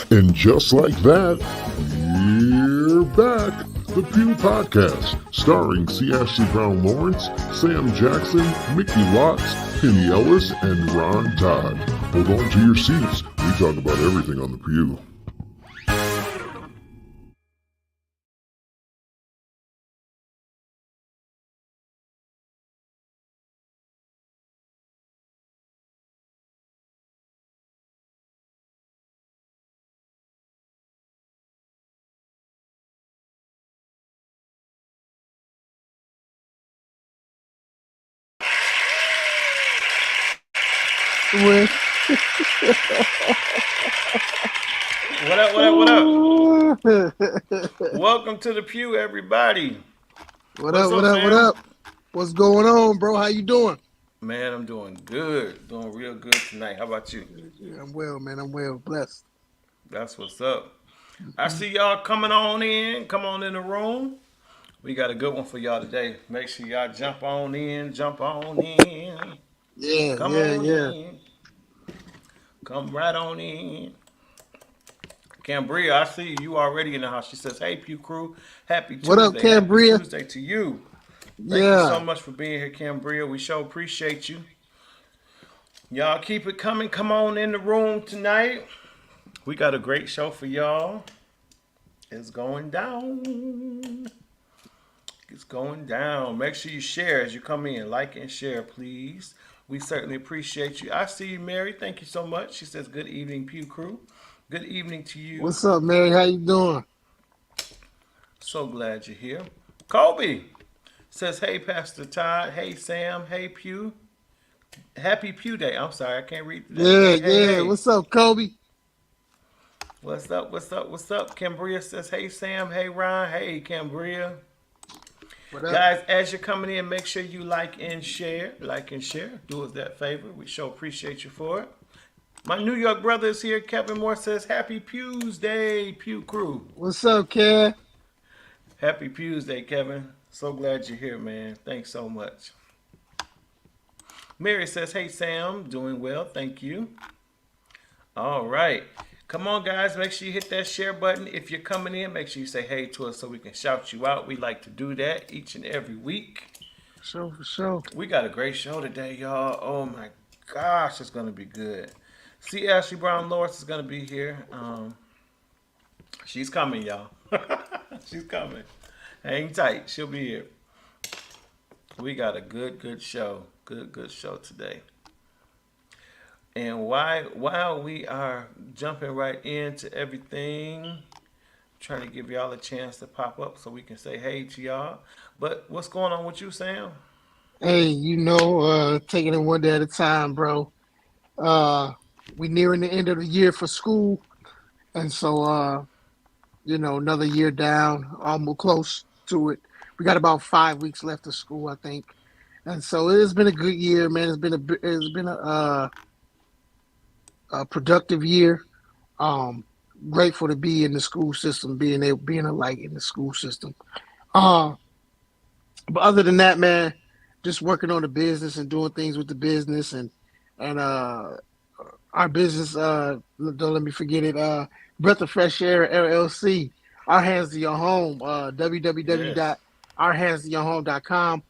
And just like that, we're back. The Pew Podcast, starring C. Ashley Brown Lawrence, Sam Jackson, Mickey Lotz, Penny Ellis, and Ron Todd. Hold on to your seats. We talk about everything on the Pew. With What up, what up, what up? Welcome to the Pew, everybody. What up? What's going on, bro? How you doing? Man, I'm doing good. Doing real good tonight. How about you? Yeah, I'm well, man. I'm well, blessed. That's what's up. I see y'all coming on in. Come on in the room. We got a good one for y'all today. Make sure y'all jump on in. Yeah, Come yeah, on yeah. in. Come right on in. Cambria, I see you already in the house. She says, "Hey, Pew Crew, happy Tuesday. What up, Cambria? Happy Tuesday to you. Thank you so Yeah. much for being here, Cambria. We sure appreciate you. Y'all keep it coming. Come on in the room tonight. We got a great show for y'all. It's going down. It's going down. Make sure you share as you come in. Like and share, please. We certainly appreciate you. I see you, Mary. Thank you so much. She says, "Good evening, Pew Crew." Good evening to you. What's up, Mary? How you doing? So glad you're here. Kobe says, "Hey, Pastor Todd. Hey, Sam. Hey, Pew. Happy Pew Day." I'm sorry, I can't read that. Yeah, Hey. What's up, Kobe? What's up? Cambria says, "Hey, Sam. Hey, Ron. Hey, Cambria." What up? Guys, as you're coming in, make sure you like and share. Like and share. Do us that favor. We sure appreciate you for it. My New York brother is here. Kevin Moore says, "Happy Pews Day, Pew Crew." What's up, Kev? Happy Pews Day, Kevin. So glad you're here, man. Thanks so much. Mary says, "Hey, Sam. Doing well. Thank you." All right. Come on, guys. Make sure you hit that share button. If you're coming in, make sure you say hey to us so we can shout you out. We like to do that each and every week. For sure. We got a great show today, y'all. Oh, my gosh. It's going to be good. See, Ashley Brown Lawrence is going to be here. She's coming, y'all. She's coming. Hang tight. She'll be here. We got a good show. Good show today. And while we are jumping right into everything, trying to give y'all a chance to pop up so we can say hey to y'all. But what's going on with you, Sam? Hey, taking it one day at a time, bro. We nearing the end of the year for school, and so another year down, almost close to it. We got about 5 weeks left of school, I think, and so it has been a good year, man. It's been a productive year. Um, Grateful to be in the school system, being a light in the school system. Uh, but other than that, man, just working on the business and doing things with the business and our business. Don't let me forget it. Breath of Fresh Air LLC. Our hands to your home. Yes. www.ourhandsyourhome.com.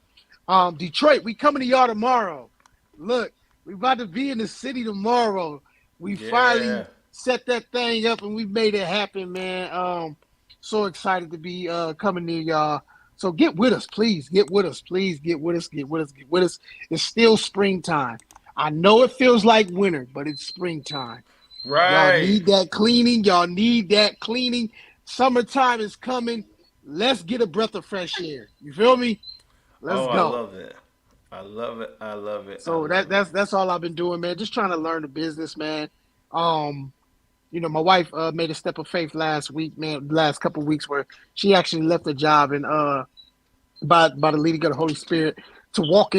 Detroit, we coming to y'all tomorrow. Look, we about to be in the city tomorrow. We finally Yeah. set that thing up and we made it happen, man. So excited to be coming near y'all. So get with us, please. Get with us, please. Get with us. Get with us. Get with us. It's still springtime. I know it feels like winter, but it's springtime. Y'all Right. need that cleaning. Y'all need that cleaning. Summertime is coming. Let's get a breath of fresh air. You feel me? Let's Oh, I go. love it. I love it. I love it. I So love it. that's all I've been doing, man. Just trying to learn the business, man. Um, my wife made a step of faith last week, man. Last couple of weeks, where she actually left her job and by the leading of the Holy Spirit to walk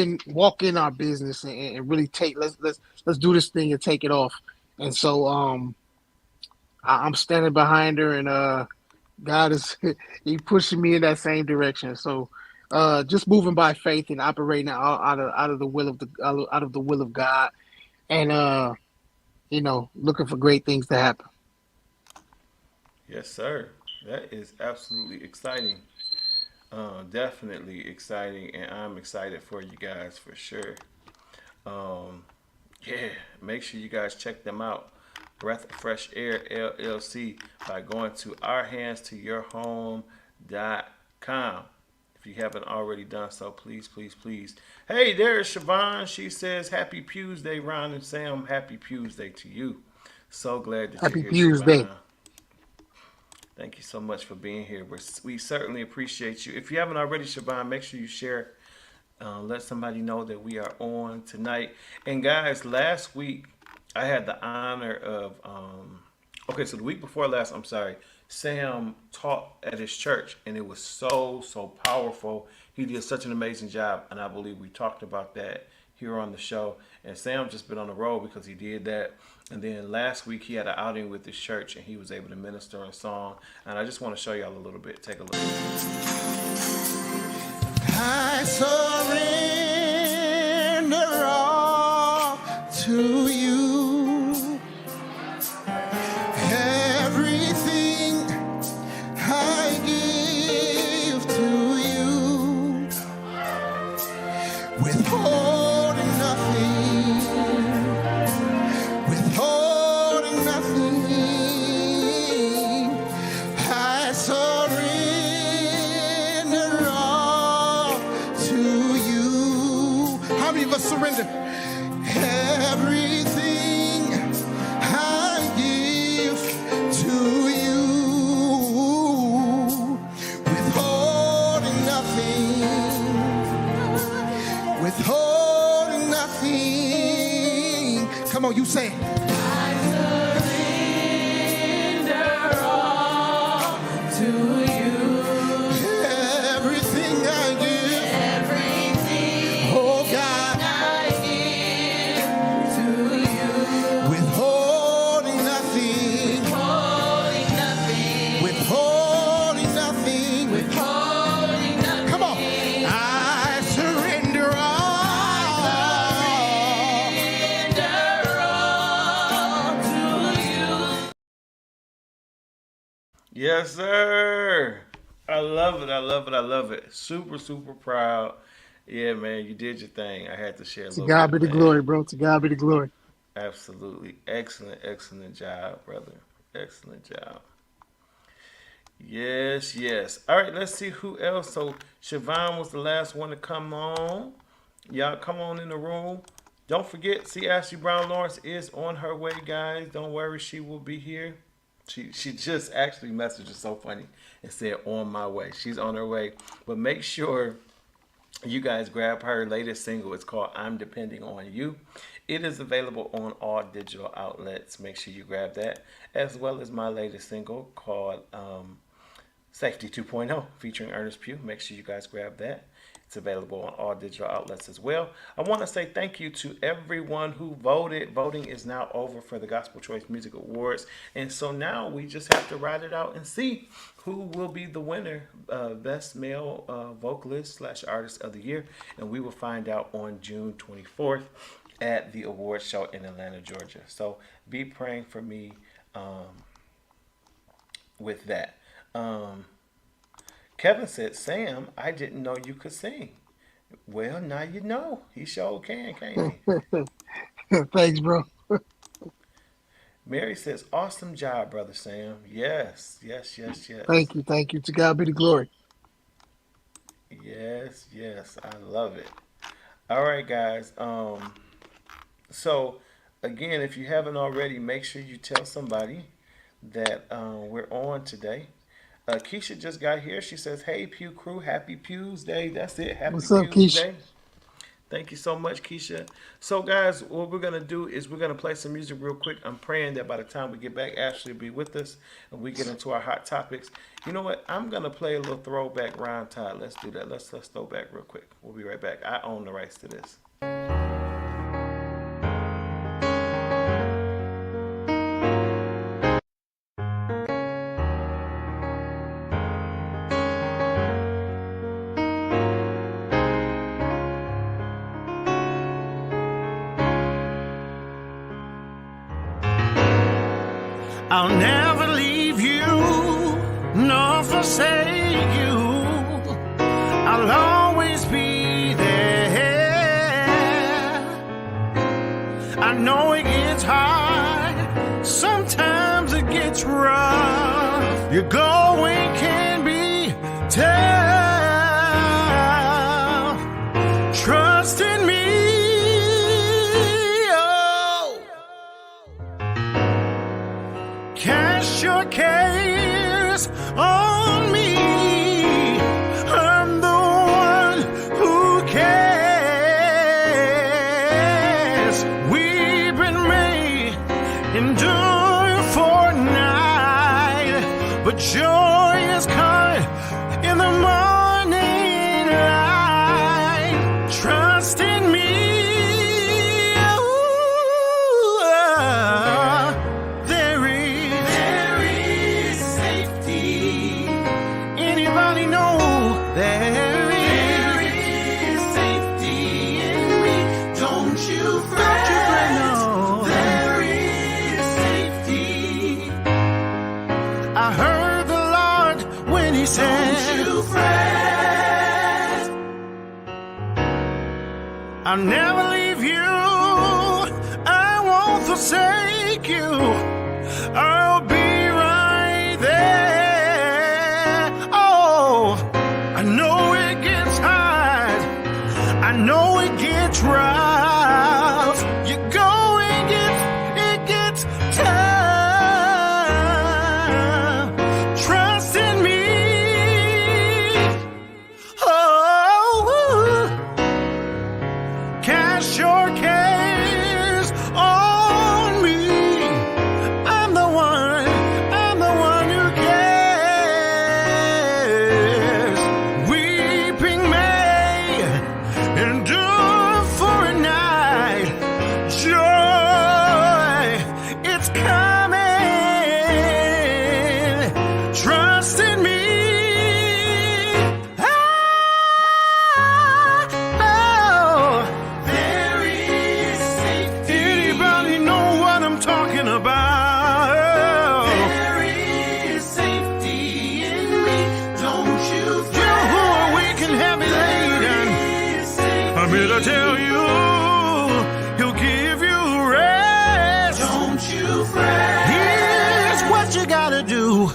in our business and really take let's do this thing and take it off. And so I'm standing behind her and God is he pushing me in that same direction. So just moving by faith and operating out of the will of the will of God and looking for great things to happen. Yes, sir. That is absolutely exciting. Definitely exciting, and I'm excited for you guys for sure. Um, yeah, make sure you guys check them out. Breath of Fresh Air LLC by going to ourhandstoyourhome.com. If you haven't already done so, please, please, please. Hey, there's Siobhan. She says, Happy Tuesday, Ron and Sam. Happy Tuesday to you. So glad that you're Happy here, Tuesday. Siobhan. Thank you so much for being here. We certainly appreciate you. If you haven't already, Siobhan, make sure you share. Let somebody know that we are on tonight. And guys, last week I had the honor of, okay, so the week before last, I'm sorry, Sam taught at his church, and it was so powerful. He did such an amazing job, and I believe we talked about that here on the show. And Sam just been on the road because he did that. And then last week he had an outing with his church, and he was able to minister in song. And I just want to show y'all a little bit. Take a look. I surrender all to you. Everything I give to you. Withholding nothing. Withholding nothing. I surrender all to you. How many of us surrender? Everything I give to you, withholding nothing, withholding nothing. Come on, you say it. Everything I give, oh God, withholding nothing, withholding nothing. Come on, I surrender all. Yes, sir. I love it. I love it. I love it. Super proud. Yeah, man, you did your thing. I had to share a To little God be bit, the man. glory, bro. To God be the glory. Absolutely. Excellent job, brother. Excellent job. Yes. All right, let's see who else. So Siobhan was the last one to come on. Y'all come on in the room. Don't forget, see Ashley Brown Lawrence is on her way, guys. Don't worry, she will be here. She just actually messaged us so funny and said on my way. She's on her way. But make sure you guys grab her latest single. It's called I'm Depending on You. It is available on all digital outlets. Make sure you grab that, as well as my latest single called Safety 2.0 featuring Ernest Pew. Make sure you guys grab that. It's available on all digital outlets as well. I want to say thank you to everyone who voted. Voting is now over for the Gospel Choice Music Awards. And so now we just have to ride it out and see who will be the winner, Best Male Vocalist / Artist of the Year. And we will find out on June 24th at the awards show in Atlanta, Georgia. So be praying for me with that. Kevin said, Sam, I didn't know you could sing. Well, now you know. He sure can't he? Thanks, bro. Mary says, awesome job, Brother Sam. Yes. Thank you. To God be the glory. Yes. I love it. All right, guys. So, again, if you haven't already, make sure you tell somebody that we're on today. Keisha just got here. She says, hey, Pew crew, happy Pewsday. That's it. Happy What's up, Pewsday. Keisha? Thank you so much, Keisha. So, guys, what we're going to do is we're going to play some music real quick. I'm praying that by the time we get back, Ashley will be with us and we get into our hot topics. You know what? I'm going to play a little throwback Rhyme Tide. Let's do that. Let's throw back real quick. We'll be right back. I own the rights to this. I'll never leave you. know it gets hard. Sometimes it gets rough. Your going can be tough. Trust in me. Oh. Cast your cares on me. I'm the one who cares. Weeping may endure for a night, but joy is coming in the morning light. Trust in me. Ooh, there is safety. Anybody know there is safety in me? Don't you fret, no. There is safety. I heard the Lord when He said, don't you fret. I'll never leave you. I won't forsake you. I'll be right there. Oh, I know it gets hard. I know it gets rough. You go and it gets tough. Trust in me. Oh, cast your cares on me. I'm the one who cares. Weeping may endure for a night. Joy, it's coming. Trust in me. Oh, there is safety. Anybody know what I'm talking about? There is safety in me. Don't you fret. You who are weak and heavy laden, I'm here to tell you, He'll give you rest. Don't you fret. Here's what you gotta do.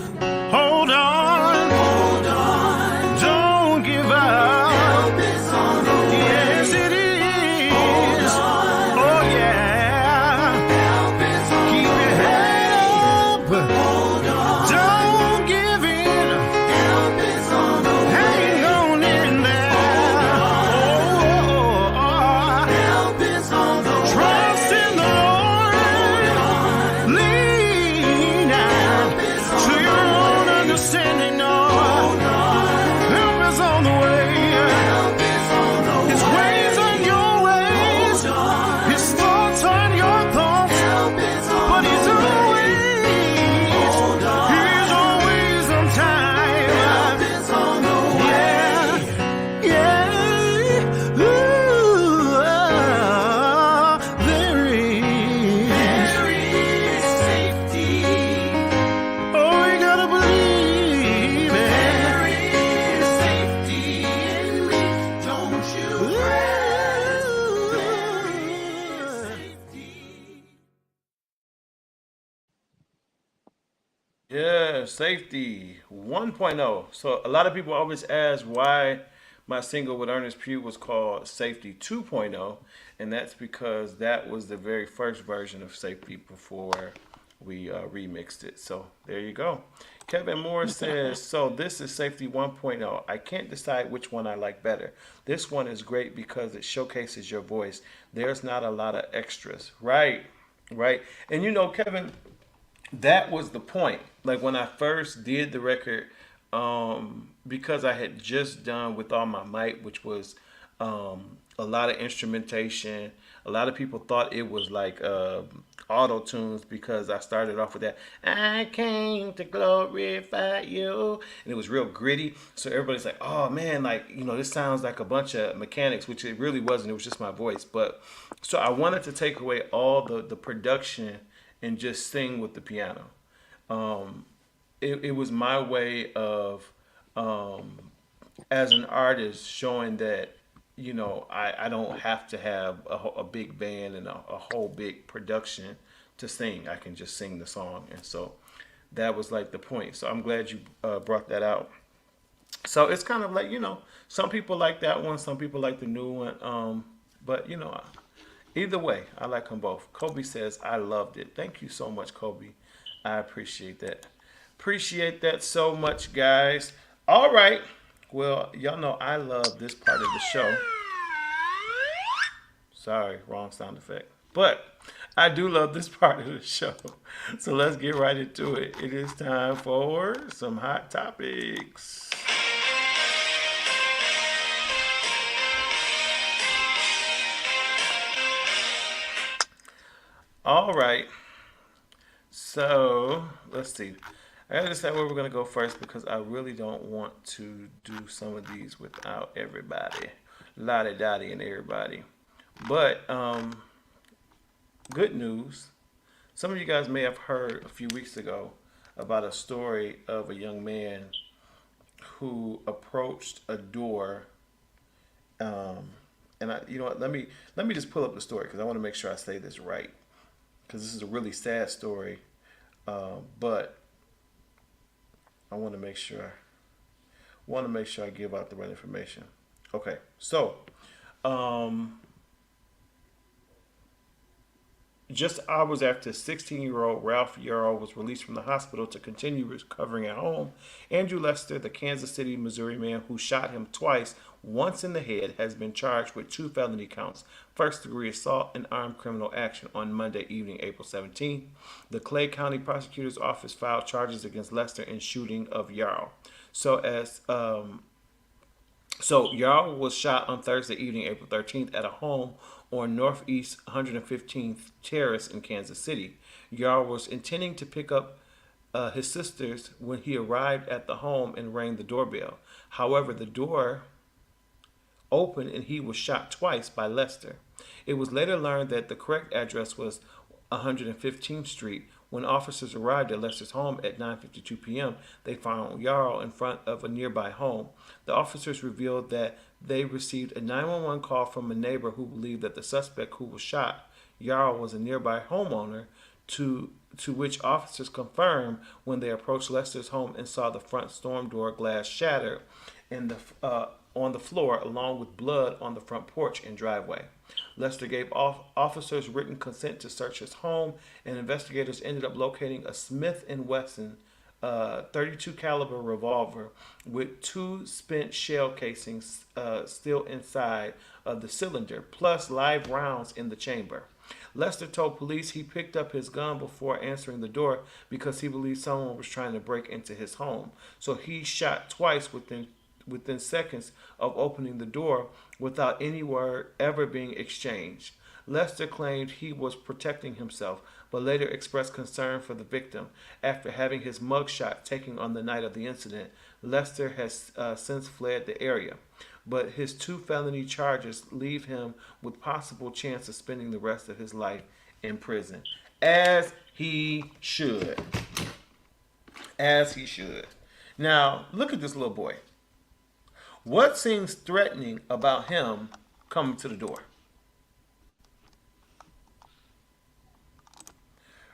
Hold on. Hold on. Don't give up. Help is on the way. Yes, it is. Hold on. Oh, yeah. Help is on Keep your head up. Hold on. Don't give in. Help is on the way. Hang on in there. Hold on. Help is on the way. Trust in the Lord. Lean out to your own understanding. No. Help is on the way. His ways are your ways. His thoughts are your thoughts. But He's always on time. Yeah, yeah. Ooh, there is safety. Oh, you gotta believe it. There is safety in me. Don't you fret. There is safety. Yeah, Safety 1.0. So a lot of people always ask why my single with Ernest Pugh was called Safety 2.0, and that's because that was the very first version of Safety before we remixed it. So there you go. Kevin Moore says, so this is Safety 1.0. I can't decide which one I like better. This one is great because it showcases your voice. There's not a lot of extras. Right, right. And you know, Kevin, that was the point. Like when I first did the record, because I had just done With All My Might, which was a lot of instrumentation. A lot of people thought it was like auto tunes because I started off with that I came to glorify you, and it was real gritty. So everybody's like, oh man, like, you know, this sounds like a bunch of mechanics, which it really wasn't. It was just my voice. But so I wanted to take away all the production and just sing with the piano. It was my way of as an artist showing that I don't have to have a big band and a whole big production to sing. I can just sing the song. And so that was like the point. So I'm glad you brought that out. So it's kind of like, some people like that one, some people like the new one. But, either way, I like them both. Kobe says, I loved it. Thank you so much, Kobe. I appreciate that. Appreciate that so much, guys. All right. Well, y'all know I love this part of the show. Sorry, wrong sound effect. But I do love this part of the show. So let's get right into it. It is time for some hot topics. All right. So let's see. I gotta decide where we're gonna go first because I really don't want to do some of these without everybody, Lottie Dottie and everybody. But good news. Some of you guys may have heard a few weeks ago about a story of a young man who approached a door. And you know what? Let me just pull up the story because I want to make sure I say this right because this is a really sad story. But I want to make sure I give out the right information. Okay, so just hours after 16-year-old Ralph Yarrow was released from the hospital to continue recovering at home, Andrew Lester, the Kansas City, Missouri man who shot him twice, once in the head, has been charged with 2 felony counts, first-degree assault and armed criminal action on Monday evening, April 17th. The Clay County Prosecutor's Office filed charges against Lester in shooting of Yarrow. So Yarrow was shot on Thursday evening, April 13th, at a home on Northeast 115th Terrace in Kansas City. Yarrow was intending to pick up his sisters when he arrived at the home and rang the doorbell. However, the door opened and he was shot twice by Lester. It was later learned that the correct address was 115th Street. When officers arrived at Lester's home at 9:52 p.m., they found Yarrow in front of a nearby home. The officers revealed that they received a 911 call from a neighbor who believed that the suspect who was shot, Yarrow, was a nearby homeowner, to which officers confirmed when they approached Lester's home and saw the front storm door glass shattered on the floor, along with blood on the front porch and driveway. Lester gave officers written consent to search his home, and investigators ended up locating a Smith & Wesson 32 caliber revolver with 2 spent shell casings still inside of the cylinder, plus live rounds in the chamber. Lester told police he picked up his gun before answering the door because he believed someone was trying to break into his home. So he shot twice within seconds of opening the door without any word ever being exchanged. Lester claimed he was protecting himself, but later expressed concern for the victim. After having his mugshot taken on the night of the incident, Lester has since fled the area. But his 2 felony charges leave him with possible chance of spending the rest of his life in prison. As he should. As he should. Now, look at this little boy. What seems threatening about him coming to the door?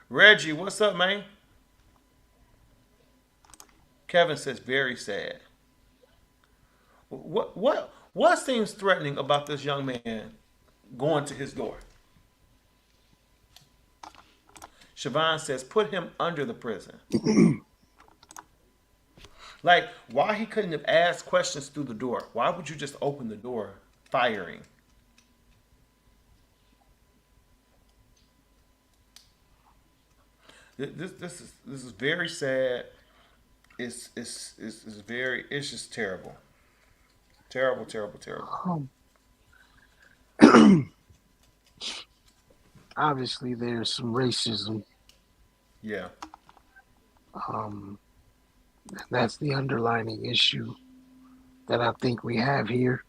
Reggie, what's up, man? Kevin says very sad. What seems threatening about this young man going to his door? Siobhan says put him under the prison. Like, why he couldn't have asked questions through the door? Why would you just open the door firing? This is very sad. It's just terrible. Terrible. Obviously, there's some racism. Yeah. That's the underlining issue that I think we have here.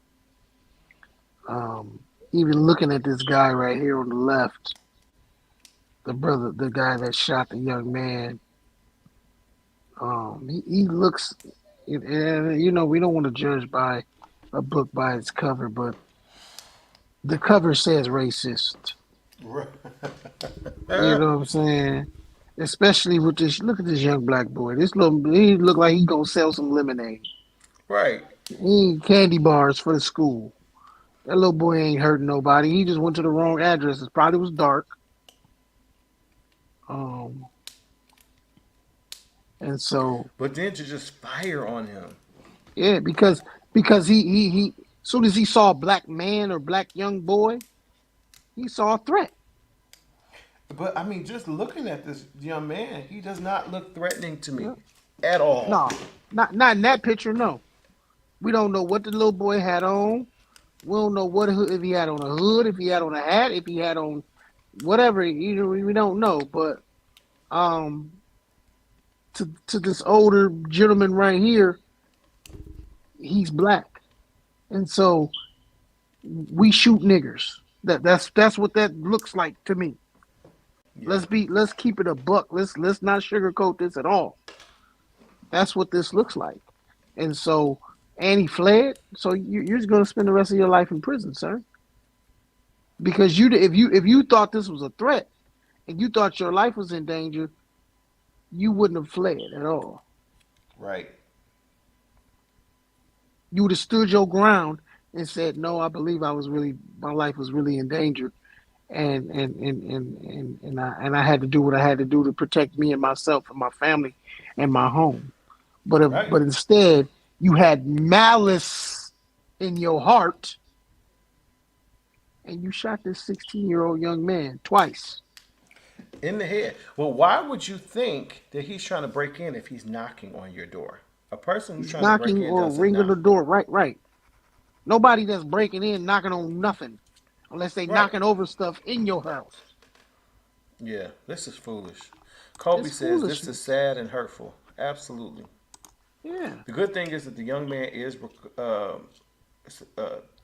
Even looking at this guy right here on the left, the guy that shot the young man, he looks, and we don't want to judge by a book by its cover, but The cover says racist. Right. You know what I'm saying? Especially with this. Look at this young black boy. He look like he gonna sell some lemonade. Right. He ain't candy bars for the school. That little boy ain't hurting nobody. He just went to the wrong address. It probably was dark. Um, and so But then to just fire on him. yeah, because he as soon as he saw a black man or black young boy, he saw a threat. But I mean, just looking at this young man, he does not look threatening to me Yeah. at all. No, not in that picture. No, we don't know what the little boy had on. We don't know if he had on a hood, if he had on a hat, if he had on whatever. You know, we don't know. But um, to this older gentleman right here, he's black, and so we shoot niggers. That's what that looks like to me. Yeah. Let's keep it a buck. Let's not sugarcoat this at all. That's what this looks like. And so, and he fled. So you're just going to spend the rest of your life in prison, sir. Because if you thought this was a threat and you thought your life was in danger, you wouldn't have fled at all. Right. You would have stood your ground and said, "No, I believe my life was really in danger, and I had to do what I had to do to protect me and myself and my family and my home." Right. But instead, you had malice in your heart, and you shot this 16-year-old young man twice. In the head. Well, why would you think that he's trying to break in if he's knocking on your door? A person who's He's trying to break knocking in or doesn't ringing the knock. door. Right, right. Nobody that's breaking in knocking on nothing, unless they Right. knocking over stuff in your house. Yeah, this is foolish. Kobe It's says this is foolishness. sad and hurtful. Absolutely. Yeah. The good thing is that the young man is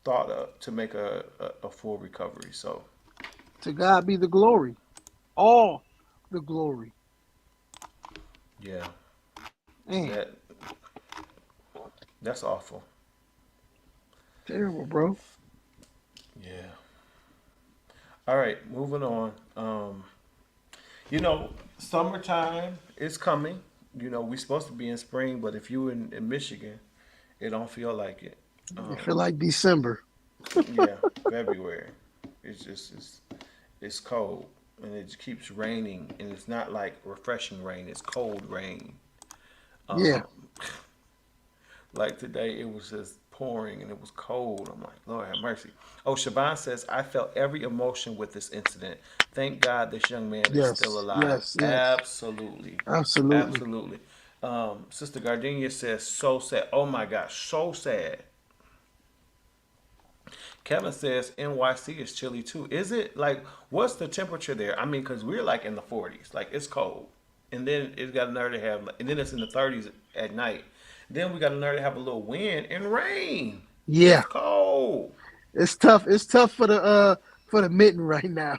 thought of to make a full recovery. So, To God be the glory. All the glory. yeah, Man, that that's awful. terrible, bro. Yeah. All right, moving on. You know, summertime is coming. You know, we're supposed to be in spring, but if you in Michigan, it don't feel like it. I feel like December. Yeah, February. It's cold and it keeps raining and it's not like refreshing rain. It's cold rain. Yeah. Um, like today, it was just pouring and it was cold. I'm like, Lord have mercy. Oh, Shaban says, I felt every emotion with this incident. Thank God this young man is still Yes. alive. Yes. Yes. Absolutely. Absolutely. Absolutely. Sister Gardenia says, so sad. Oh my gosh, so sad. Kevin says NYC is chilly too. Is it like what's the temperature there? I mean, because we're like in the 40s, like it's cold, and then it's got a nerve to have, and then it's in the 30s at night. Then we got a nerve to have a little wind and rain. Yeah. It's cold, It's tough. It's tough for the mitten right now.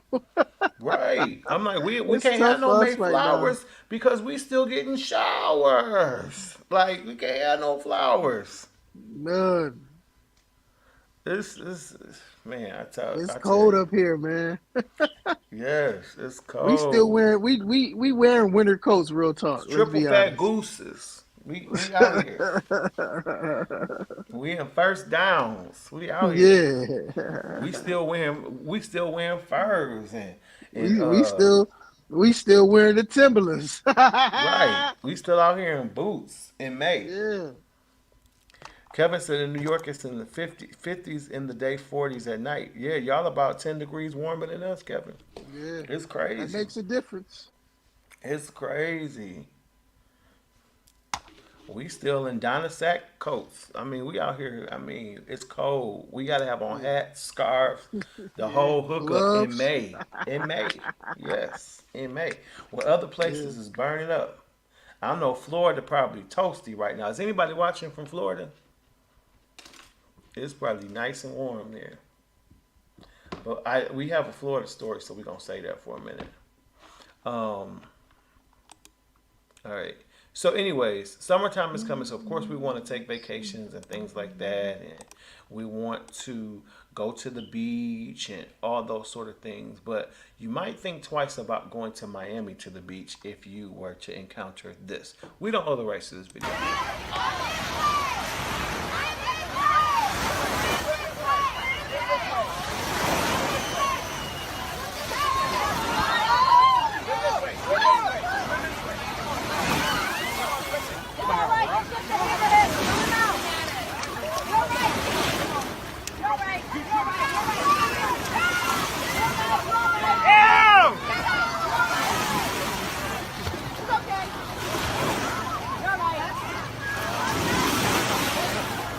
right? I'm like, we It's can't tough have no for us right now. Mayflowers because we still getting showers. Like we can't have no flowers. None. This man, It's I tell cold you, up here, man. yes, it's We still cold. wearing we wearing winter coats. Real talk. It's Let's triple be fat honest. gooses. We out here. We in first downs. We out here. Yeah. We still wearing furs and We still wearing the Timberlands. right. We still out here in boots in May. Yeah. Kevin said in New York it's in the 50s in the day, 40s at night. Yeah, y'all about 10 degrees warmer than us, Kevin. Yeah. It's That crazy. makes a difference. It's crazy. We still in Dynasac coats. I mean, we out here. I mean, it's cold. We gotta have on hats, scarves, the Yeah. whole hookup in Gloves. May. In May, yes, in May. Where other Yeah. places is burning up. I know Florida probably toasty right now. Is anybody watching from Florida? It's probably nice and warm there. But we have a Florida story, so we're gonna say that for a minute. All right. So, anyways, summertime is coming, so of course we want to take vacations and things like that, and we want to go to the beach and all those sort of things. But you might think twice about going to Miami to the beach if you were to encounter this. We don't owe the rights to this video.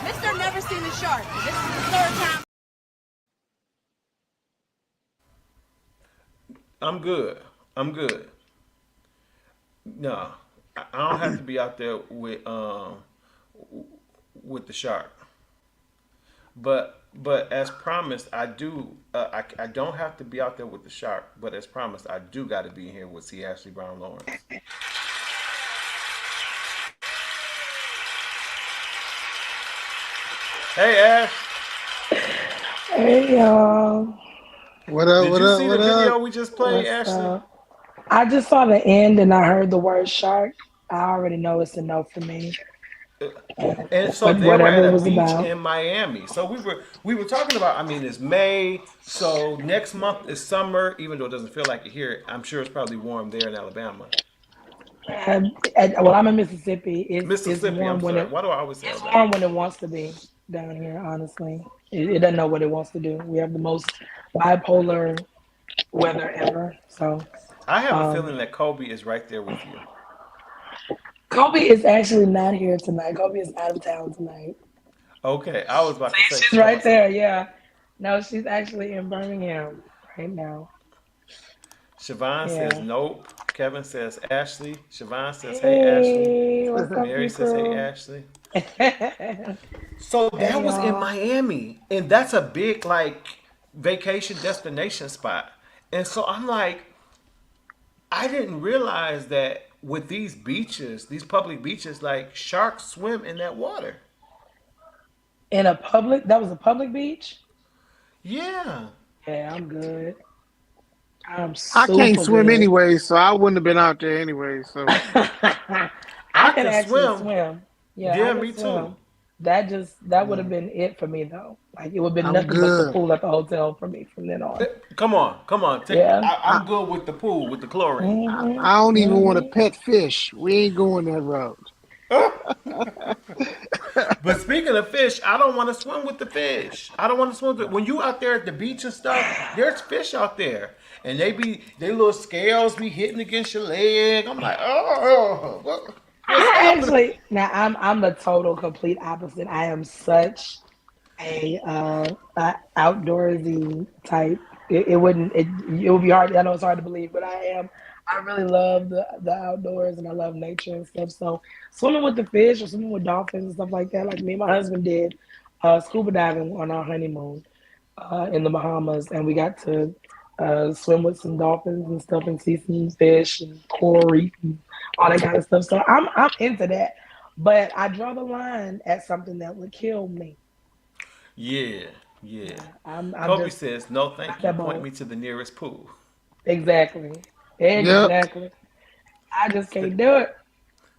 Mister never seen a shark. This is the third time. I'm good. I'm good. No, I don't have to be out there with the shark. But as promised, I do. I don't have to be out there with the shark. But as promised, I do got to be here with C. Ashley Brown Lawrence. Hey Ash. Hey y'all. What up? Did What you up? see What the video up? we just played, What's Ashley? up? I just saw the end and I heard the word shark. I already know it's a no for me. And so But they were whatever at it a was beach about. in Miami. So we were talking about. I mean, it's May, so next month is summer. Even though it doesn't feel like it here, I'm sure it's probably warm there in Alabama. Well, I'm in Mississippi. It's Mississippi. warm I'm when sorry. it Why do I always say it's that? warm when it wants to be down here. Honestly, it doesn't know what it wants to do. We have the most bipolar weather ever. So I have a feeling that Kobe is right there with you. Kobe is actually not here tonight. Kobe is out of town tonight. Okay, I was about to say She's right there. Yeah. No, she's actually in Birmingham right now. Siobhan Yeah. says nope. Kevin says Ashley. Siobhan says hey Ashley. Hey, what's up, Mary says hey people? Ashley. So that was in y'all. Miami, and that's a big like vacation destination spot. And so I'm like, I didn't realize that with these beaches, these public beaches, like sharks swim in that water. That was a public beach? Yeah. Yeah, I'm good. I'm I can't super swim good. anyway, so I wouldn't have been out there anyway. So I I can can actually swim. swim. Yeah, Yeah, I can me swim. too. That would have been it for me though. Like it would have been I'm nothing but the good. pool at the hotel for me from then on. Come on. Yeah. I'm good with the pool, with the chlorine. Mm-hmm. I don't even want to Mm-hmm. pet fish. We ain't going that route. But speaking of fish, I don't want to swim with the fish. I don't want to swim with when you out there at the beach and stuff, there's fish out there. And they little scales be hitting against your leg. I'm like, oh, what's happening? I'm the total complete opposite. I am such a outdoorsy type. It would be hard. I know it's hard to believe, but I really love the outdoors and I love nature and stuff. So swimming with the fish or swimming with dolphins and stuff like that, like me and my husband did scuba diving on our honeymoon in the Bahamas, and we got to swim with some dolphins and stuff and see some fish and coral reef and all that kind of stuff. So I'm into that, but I draw the line at something that would kill me. Yeah. I'm Kobe just says, no, thank you. that Point bold. me to the nearest pool. Exactly. Yep. I just can't do it.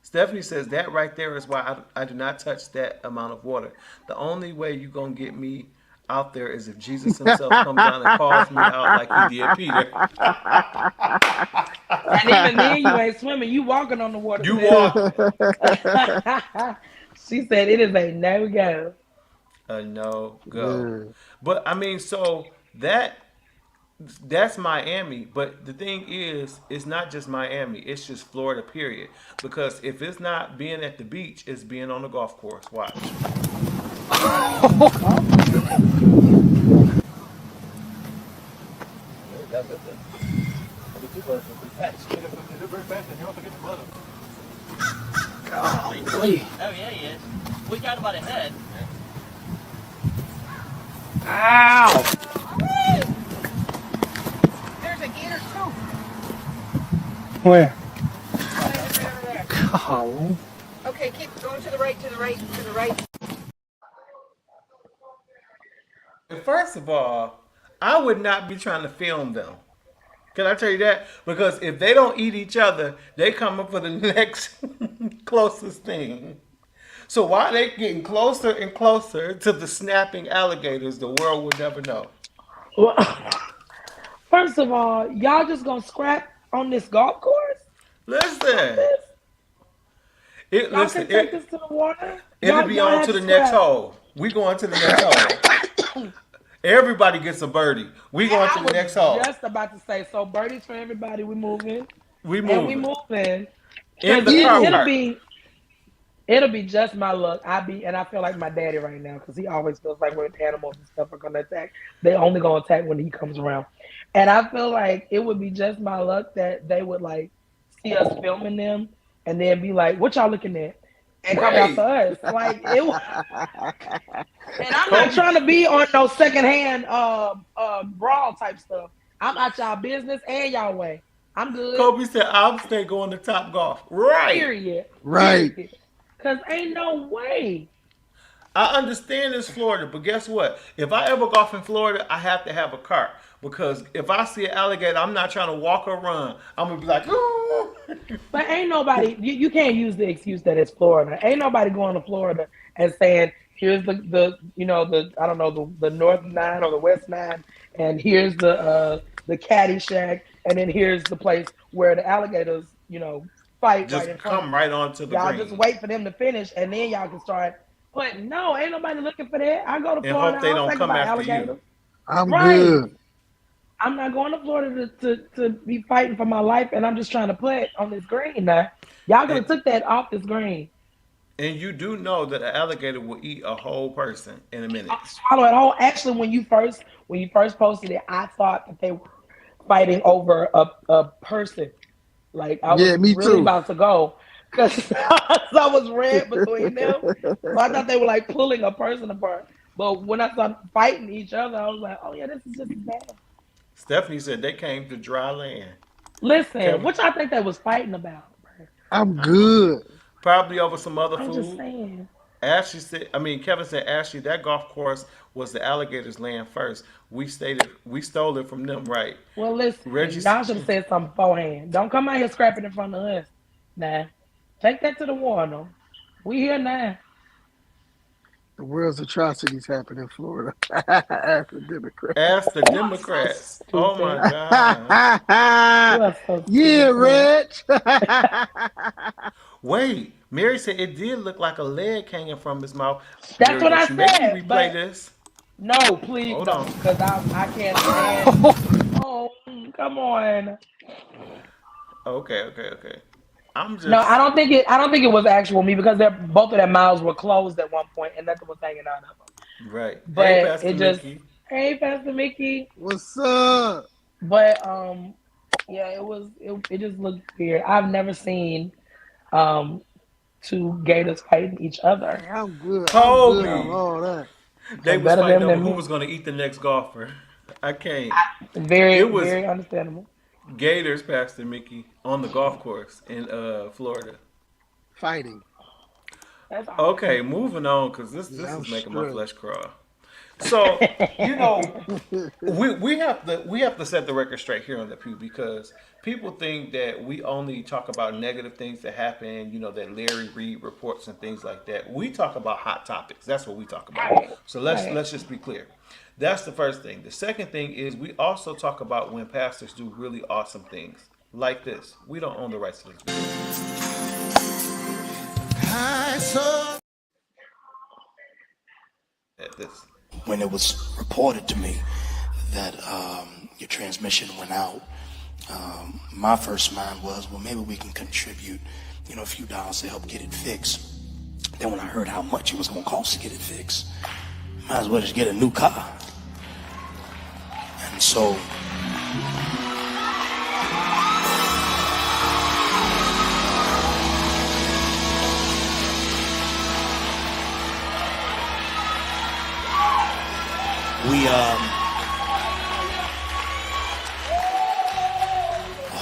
Stephanie says that right there is why I do not touch that amount of water. The only way you're going to get me out there is if Jesus himself comes down and calls me out like he did Peter. And even then, you ain't swimming. You walking on the water. You man. walk She said it is a no-go. a no go. Mm. But I mean, so that's Miami. But the thing is, it's not just Miami. It's just Florida, period. Because if it's not being at the beach, it's being on the golf course. Watch. Golly. Oh yeah, he is. We got him by the head. Ow. There's a gator too. Where? Oh. Okay, keep going to the right, to the right, to the right. First of all, I would not be trying to film them. Can I tell you that? Because if they don't eat each other, they come up for the next closest thing. So while they getting closer and closer to the snapping alligators, the world will never know. Well, first of all, y'all just gonna scrap on this golf course? Listen, This? it Y'all listen. can take this to the water? It'll be on have to the next scrap. hole. We going to the next hole. Everybody gets a birdie. We going to the next hole. Just about to say, so birdies for everybody. We moving. We And we moving. moving. In the car It'll park. it'll be just my luck. And I feel like my daddy right now because he always feels like when animals and stuff are gonna attack, they only gonna attack when he comes around. And I feel like it would be just my luck that they would like see us filming them and then be like, "What y'all looking at?" And come Right. after us. Like it was. And I'm not trying to be on no secondhand brawl type stuff. I'm out y'all business and y'all way. I'm good. Kobe said, "I'll stay going to Top Golf." Right. Period. Right. Period. Cause ain't no way. I understand it's Florida, but guess what? If I ever golf in Florida, I have to have a cart. Because if I see an alligator, I'm not trying to walk or run. I'm going to be like, ooh. But ain't nobody. You can't use the excuse that it's Florida. Ain't nobody going to Florida and saying, here's the I don't know the North 9 or the West 9, and here's the Caddy Shack, and then here's the place where the alligators fight Just right in front. come right onto the Y'all green. just wait for them to finish, and then y'all can start. But no, ain't nobody looking for that. I go to And Florida. hope they I don't think come about after you. alligators. I'm Right. good. I'm not going to Florida to be fighting for my life, and I'm just trying to put on this green now. Y'all could have took that off this green. And you do know that an alligator will eat a whole person in a minute. Swallow it whole. Actually, when you first posted it, I thought that they were fighting over a person. Like I was Me really too. about to go because I was red between them. So I thought they were like pulling a person apart. But when I started fighting each other, I was like, oh yeah, this is just as bad. Stephanie said they came to dry land. Listen, Kevin. what y'all think they was fighting about? Bro? I'm good. Probably over some other I'm food. just saying. Kevin said, Ashley, that golf course was the alligators' land first. We stole it from them, right? Well, listen, Reggie- y'all should have said something beforehand. Don't come out here scrapping in front of us. Nah, take that to the war, no. We here now. The world's atrocities happen in Florida. Ask the Democrats. Ask the Democrats. Oh my God. You are so Yeah, stupid. Rich. Wait, Mary said it did look like a leg hanging from his mouth. That's Mary, what I don't you make said, me replay but- this. No, please Hold don't, on. because I can't stand. Oh, come on. Okay. I'm just No, I don't think it was actual me because both of their mouths were closed at one point and nothing was hanging out of them. right. But Hey, Pastor it just, Mickey. hey, Pastor Mickey. What's up? But yeah, it just looked weird. I've never seen two gators fighting each other. I'm good. Kobe. I'm good on all that. They was better fighting them over than who me. was going to eat the next golfer. I can't. Very, It was- very understandable. Gators, Pastor Mickey, on the golf course in Florida. Fighting. That's all. Okay, moving on because this I'm is making my stressed. flesh crawl. So we have to set the record straight here on the Pew because people think that we only talk about negative things that happen. That Larry Reid reports and things like that. We talk about hot topics. That's what we talk about. So let's just be clear. That's the first thing. The second thing is we also talk about when pastors do really awesome things like this. We don't own the rights to this video. I saw At this. When it was reported to me that your transmission went out, my first mind was, well, maybe we can contribute, a few dollars to help get it fixed. Then when I heard how much it was going to cost to get it fixed, might as well just get a new car. And so we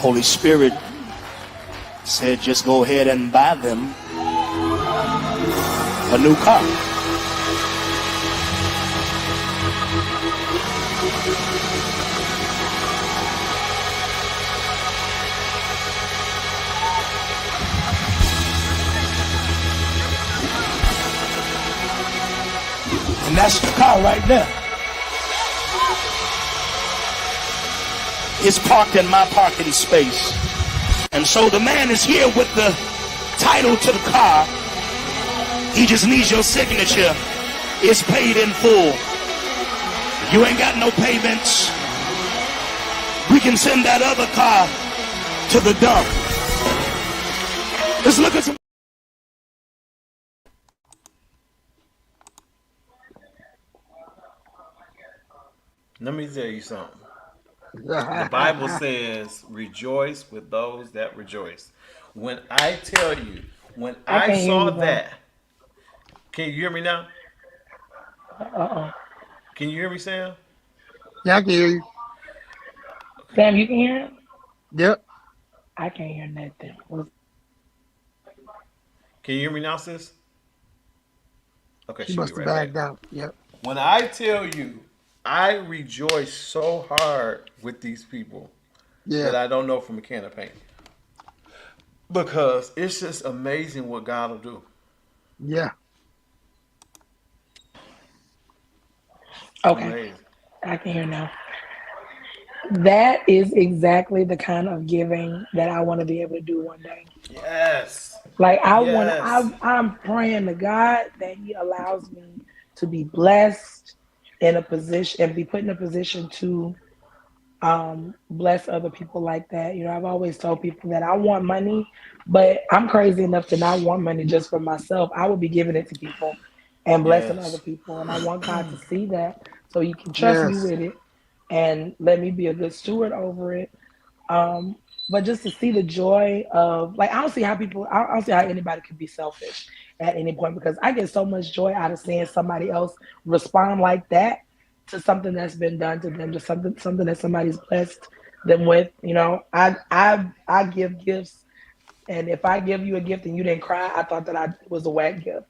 Holy Spirit said, just go ahead and buy them a new car. And that's the car right there. It's parked in my parking space. And so the man is here with the title to the car. He just needs your signature. It's paid in full. You ain't got no payments. We can send that other car to the dump. Let's look at some. Let me tell you something. The Bible says, rejoice with those that rejoice. When I tell you, when I saw that, can you hear me now? Can you hear me, Sam? Yeah, I can hear you. Sam, you can hear him? Yep. I can't hear nothing. Can you hear me now, sis? Okay, She she'll must be have right bagged back. out. Yep. When I tell you, I rejoice so hard with these people that Yeah. I don't know from a can of paint. Because it's just amazing what God will do. Yeah. Okay, Amazing. I can hear now. That is exactly the kind of giving that I want to be able to do one day. Yes. Like Yes. I'm praying to God that He allows me to be blessed in a position and be put in a position to bless other people like that. You know, I've always told people that I want money, but I'm crazy enough to not want money just for myself. I would be giving it to people and blessing other Yes. people. And I want God to see that so He can trust me Yes. with it and let me be a good steward over it. But just to see the joy of, like, I don't see how anybody could be selfish at any point, because I get so much joy out of seeing somebody else respond like that to something that's been done to them, to something that somebody's blessed them with. You know, I give gifts, and if I give you a gift and you didn't cry, I thought that I was a whack gift,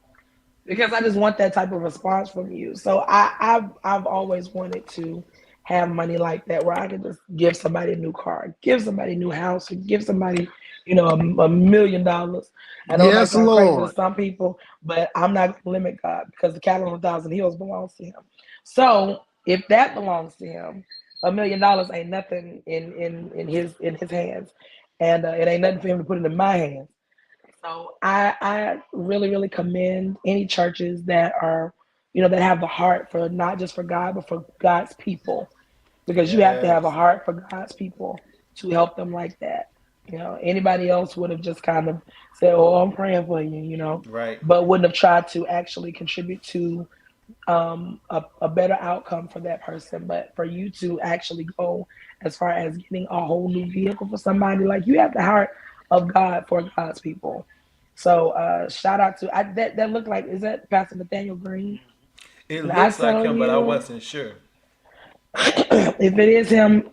because I just want that type of response from you. So I've always wanted to have money like that, where I can just give somebody a new car, give somebody a new house, or give somebody, you know, $1 million. I know it might Yes, sound crazy to Lord. some people, but I'm not going to limit God, because the cattle on 1,000 hills belongs to Him. So if that belongs to Him, $1 million ain't nothing in His hands, and it ain't nothing for Him to put it in my hands. So I really, really commend any churches that are, you know, that have the heart for not just for God, but for God's people, because you have to have a Yes. heart for God's people to help them like that. You know, anybody else would have just kind of said, "Oh, I'm praying for you," you know, Right. but wouldn't have tried to actually contribute to a better outcome for that person. But for you to actually go as far as getting a whole new vehicle for somebody, like, you have the heart of God for God's people. So shout out to that looked like, is that Pastor Nathaniel Green? It And I looks like tell him, but I you, wasn't sure. if it is him,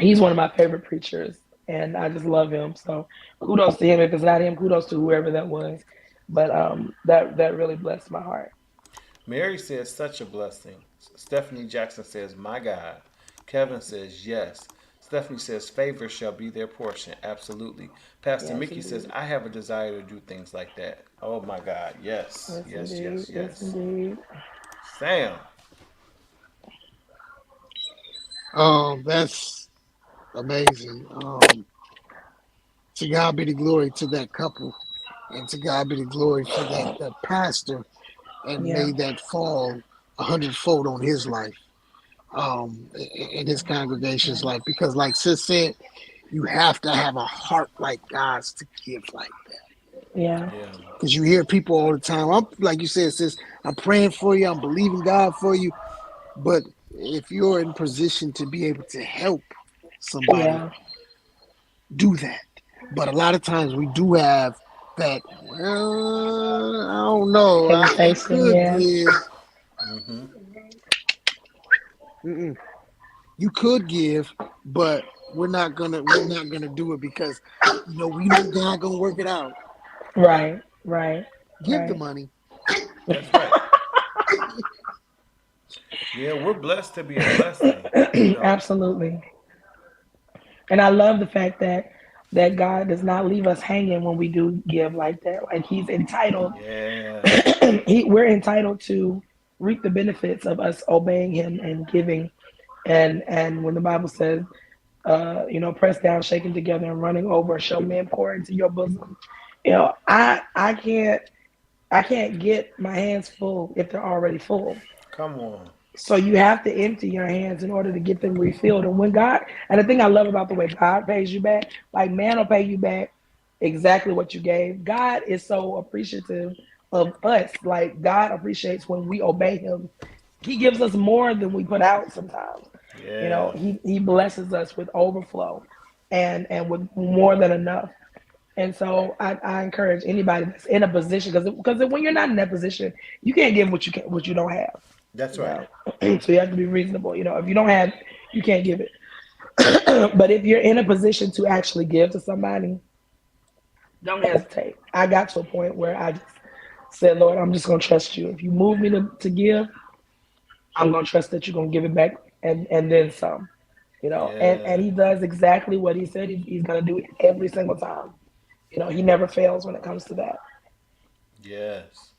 he's one of my favorite preachers, and I just love him. So kudos to him. If it's not him, kudos to whoever that was. But that really blessed my heart. Mary says, such a blessing. Stephanie Jackson says, my God. Kevin says, yes. Stephanie says, favor shall be their portion. Absolutely. Pastor Yes, Mickey says, indeed. I have a desire to do things like that. Oh my God. Yes. Yes, Yes, indeed. yes, Yes, yes. indeed. Sam. That's amazing. To God be the glory to that couple, and to God be the glory for that pastor, and Yeah. may that fall 100-fold on his life, in his congregation's life. Because, like Sis said, you have to have a heart like God's to give like that. Yeah. Yeah. Because you hear people all the time. I'm like you said, Sis, I'm praying for you. I'm believing God for you. But if you're in position to be able to help somebody, Yeah. do that. But a lot of times we do have that, well, I don't know. You Hesitation. could Yeah. give. Mm-hmm. Mm-mm. You could give, but we're not gonna do it because we know God gonna work it out. Right, right, Give the right. money. That's right. Yeah, we're blessed to be a blessing. Absolutely. And I love the fact that God does not leave us hanging when we do give like that. Like He's entitled. Yes. We're entitled to reap the benefits of us obeying Him and giving. And when the Bible says, press down, shaking together, and running over, shall men pour into your bosom. I can't get my hands full if they're already full. Come on. So you have to empty your hands in order to get them refilled. And the thing I love about the way God pays you back, like man will pay you back exactly what you gave. God is so appreciative of us. Like God appreciates when we obey Him. He gives us more than we put out sometimes. Yeah. He blesses us with overflow and with more than enough. And so I encourage anybody that's in a position because when you're not in that position, you can't give what you don't have. That's You right. know, so you have to be reasonable. If you don't have, you can't give it. But if you're in a position to actually give to somebody, don't hesitate. I got to a point where I just said, Lord, I'm just gonna trust you. If you move me to give, I'm gonna trust that you're gonna give it back and then some. And Yeah. He does exactly what He said He's gonna do every single time. He never fails when it comes to that. Yes.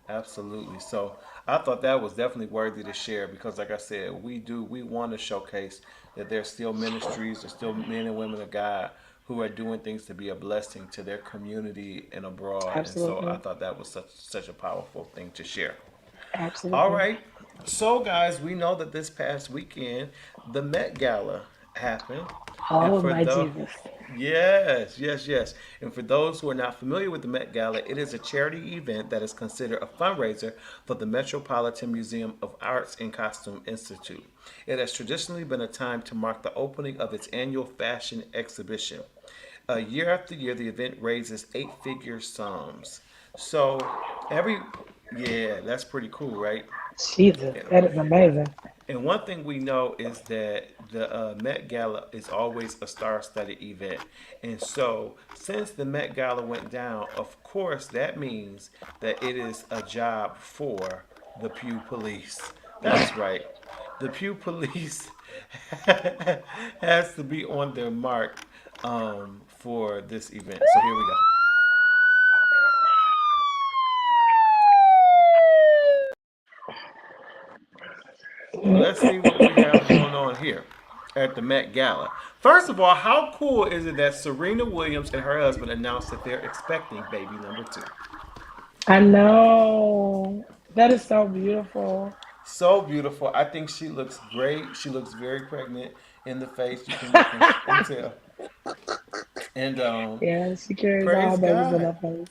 Absolutely. So I thought that was definitely worthy to share because, like I said, we want to showcase that there's still ministries, there's still men and women of God who are doing things to be a blessing to their community and abroad. And so I Absolutely. thought that was such a powerful thing to share. All Absolutely. right. So, guys, we know that this past weekend the Met Gala happened, and Oh for my the Jesus. yes, yes, yes. And for those who are not familiar with the Met Gala, it is a charity event that is considered a fundraiser for the Metropolitan Museum of Arts and Costume Institute. It has traditionally been a time to mark the opening of its annual fashion exhibition. Year after year, the event raises eight-figure sums. So every yeah, that's pretty cool, right? Jesus, Yeah. that is amazing. And one thing we know is that the Met Gala is always a star-studded event. And so, since the Met Gala went down, of course, that means that it is a job for the Pew Police. That's right. The Pew Police has to be on their mark for this event. So, here we go. Let's see what we have going on here at the Met Gala. First of all, how cool is it that Serena Williams and her husband announced that they're expecting baby number two? I know. That is so beautiful. So beautiful. I think she looks great. She looks very pregnant in the face. You can tell. And Yeah, she carries all praise babies in God. her face.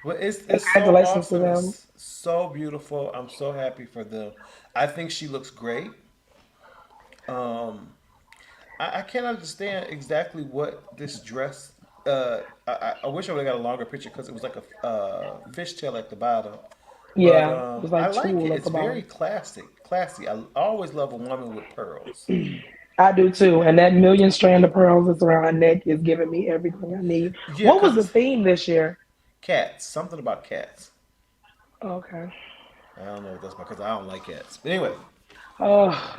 Well, it's so Congratulations to awesome. them. It's so beautiful. I'm so happy for them. I think she looks great. Um, I can't understand exactly what this dress. I wish I would have got a longer picture because it was like a fishtail at the bottom. But Yeah, it was I like like tulle it. at It's the very bottom. classic. Classy. I always love a woman with pearls. I do too. And that million strand of pearls that's around her neck is giving me everything I need. Yeah, What was because the it's theme this year? cats. Something about cats. Okay. I don't know if that's because I don't like cats. But anyway, Oh,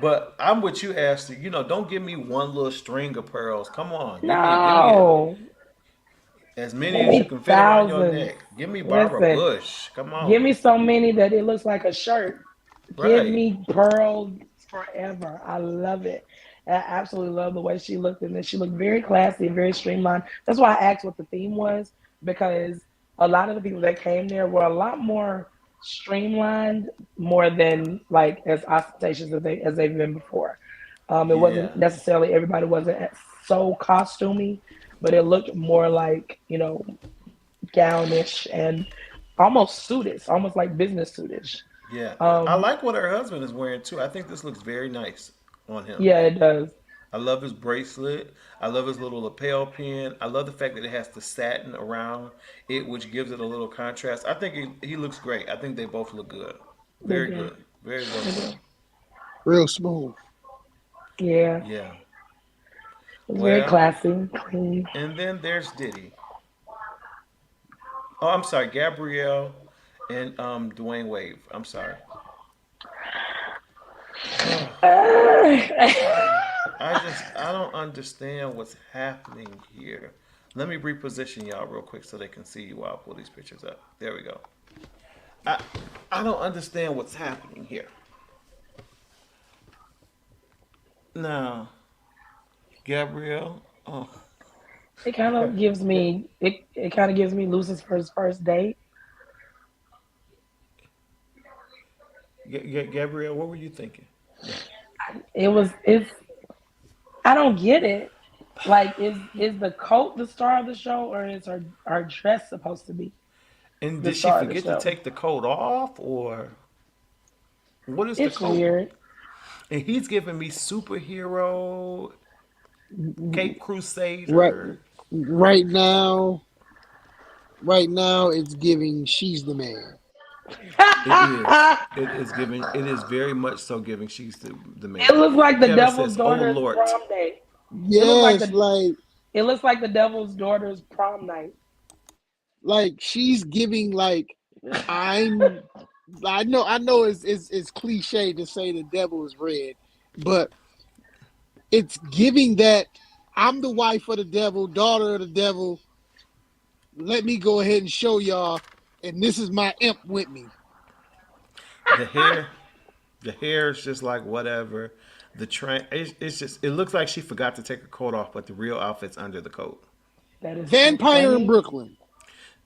but I'm with you, Ashley. Don't give me one little string of pearls. Come on, give me no. as many Give as you me can fit around your thousands. neck. Give me Barbara Listen, Bush. Come give on, me so many that it looks like a shirt. Give right? me pearls forever. I love it. I absolutely love the way she looked in this. She looked very classy and very streamlined. That's why I asked what the theme was because a lot of the people that came there were a lot more streamlined, more than like as ostentatious as they've been before. It wasn't Yeah, necessarily everybody wasn't so costumey, but it looked more like gownish and almost suitish, almost like business suitish. yeah. I Um, like what her husband is wearing too. I think this looks very nice on him. yeah, it does. I love his bracelet. I love his little lapel pin. I love the fact that it has the satin around it, which gives it a little contrast. I think he looks great. I think they both look good. They Very do. good. Very well They done. do. Real smooth. Yeah, Yeah. it's very Well, classy, clean. and then there's Diddy. Oh, I'm sorry, Gabrielle and Dwayne Wade. I'm sorry. Oh, I don't understand what's happening here. Let me reposition y'all real quick so they can see you while I pull these pictures up. There we go. I I don't understand what's happening here. Now, Gabrielle. Oh, It kind of gives me it kind of gives me Lucy's first date. Gabrielle, what were you thinking? It's I don't get it. Like is the coat the star of the show or is her dress supposed to be And the did she star of the forget to show? take the coat off, or what is the It's coat? weird. And he's giving me superhero, Cape Right, Crusader. right now, right now, it's giving she's the man. It is. It is giving. It is very much so giving. She's the man. It looks like the Kevin devil's says, "Oh daughter's Lord." prom date. It looks like Yes, the it looks like the devil's daughter's prom night. like she's giving like I'm. I know it's cliche to say the devil is red, but it's giving that I'm the wife of the devil, daughter of the devil. Let me go ahead and show y'all, and this is my imp with me. The hair. The hair is just like whatever. The train. It's just. It looks like she forgot to take her coat off, but the real outfit's under the coat. That is so Vampire in funny. Brooklyn.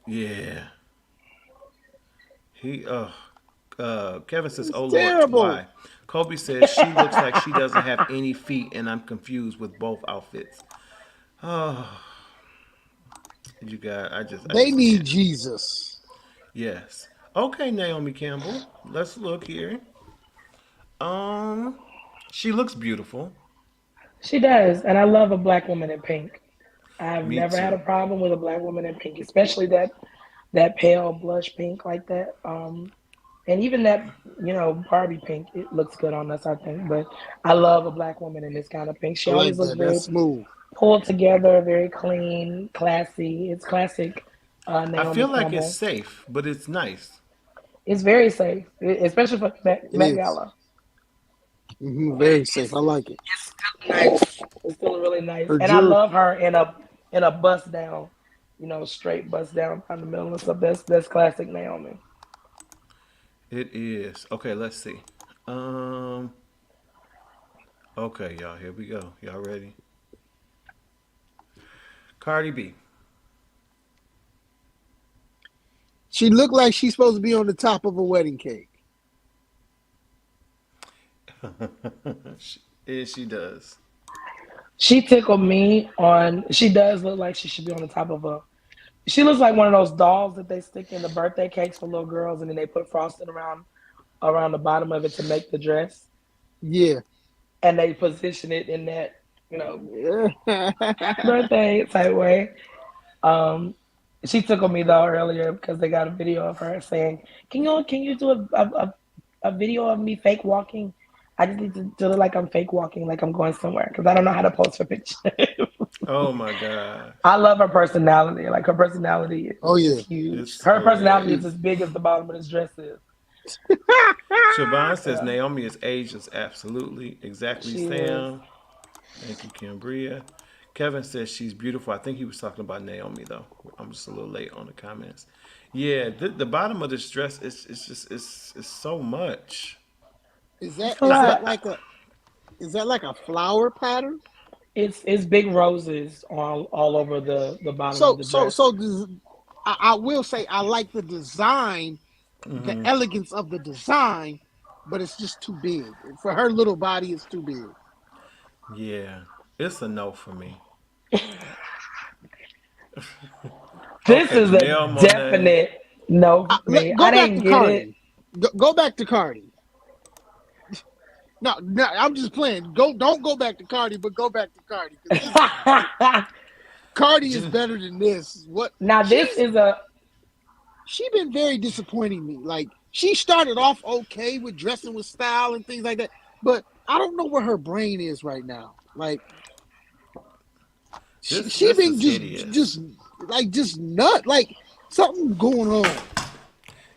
Yeah. He. Kevin says, It's "Oh Lord, terrible. why?" Kobe says she looks like she doesn't have any feet, and I'm confused with both outfits. Oh, you got. I They just need can't. Jesus. Yes. Okay, Naomi Campbell. Let's look here. Um, she looks beautiful. She does, and I love a black woman in pink. I've Me never had a too. problem with a black woman in pink, especially that pale blush pink like that. And even that Barbie pink, it looks good on us, I think. But I love a black woman in this kind of pink. She I always like looks that. very That's smooth. pulled together, very clean, classy. It's classic I Naomi feel like it's Campbell. safe, but it's nice. It's very safe, especially for It Met is. Gala. Very safe. I like it. It's still nice. It's still really nice, Her and I jewelry. love her in a bust down, straight bust down down the middle and stuff. That's classic Naomi. It is. Okay, let's see. Um, okay, y'all, here we go. Y'all ready? Cardi B. She looked like she's supposed to be on the top of a wedding cake. She does. She tickled me on. She does look like she should be on the top of a. She looks like one of those dolls that they stick in the birthday cakes for little girls, and then they put frosting around the bottom of it to make the dress, Yeah. and they position it in that Yeah. happy birthday type way. Um, she tickled me though earlier because they got a video of her saying, "Can you do a video of me fake walking? I just need to look like I'm fake walking, like I'm going somewhere because I don't know how to post her picture." Oh my God. I love her personality. Like her personality Oh is yeah. huge. It's Her personality is hilarious. as big as the bottom of this dress is. Siobhan says Naomi is ageless. Absolutely. Exactly, She is. Sam. Thank you, Cambria. Kevin says she's beautiful. I think he was talking about Naomi, though. I'm just a little late on the comments. Yeah, the bottom of this dress is so much. Is It's that a is lot. that like a is that like a flower pattern? It's big roses all over the bottom of So the so dress. so I will say I like the design, the Hmm. elegance of the design, but it's just too big. For her little body, it's too big. Yeah, it's a no for me. This Okay, is a Janelle Monae. definite no for me. I Go back didn't to get it. Cardi. Go back to Cardi. No, no, I'm just playing. Don't go back to Cardi, but go back to Cardi because Cardi is Jan- better than this. What Now this is a she been very disappointing me. Like she started off okay with dressing with style and things like that, but I don't know where her brain is right now. Like This she this been is hideous. just nut. Like something going on.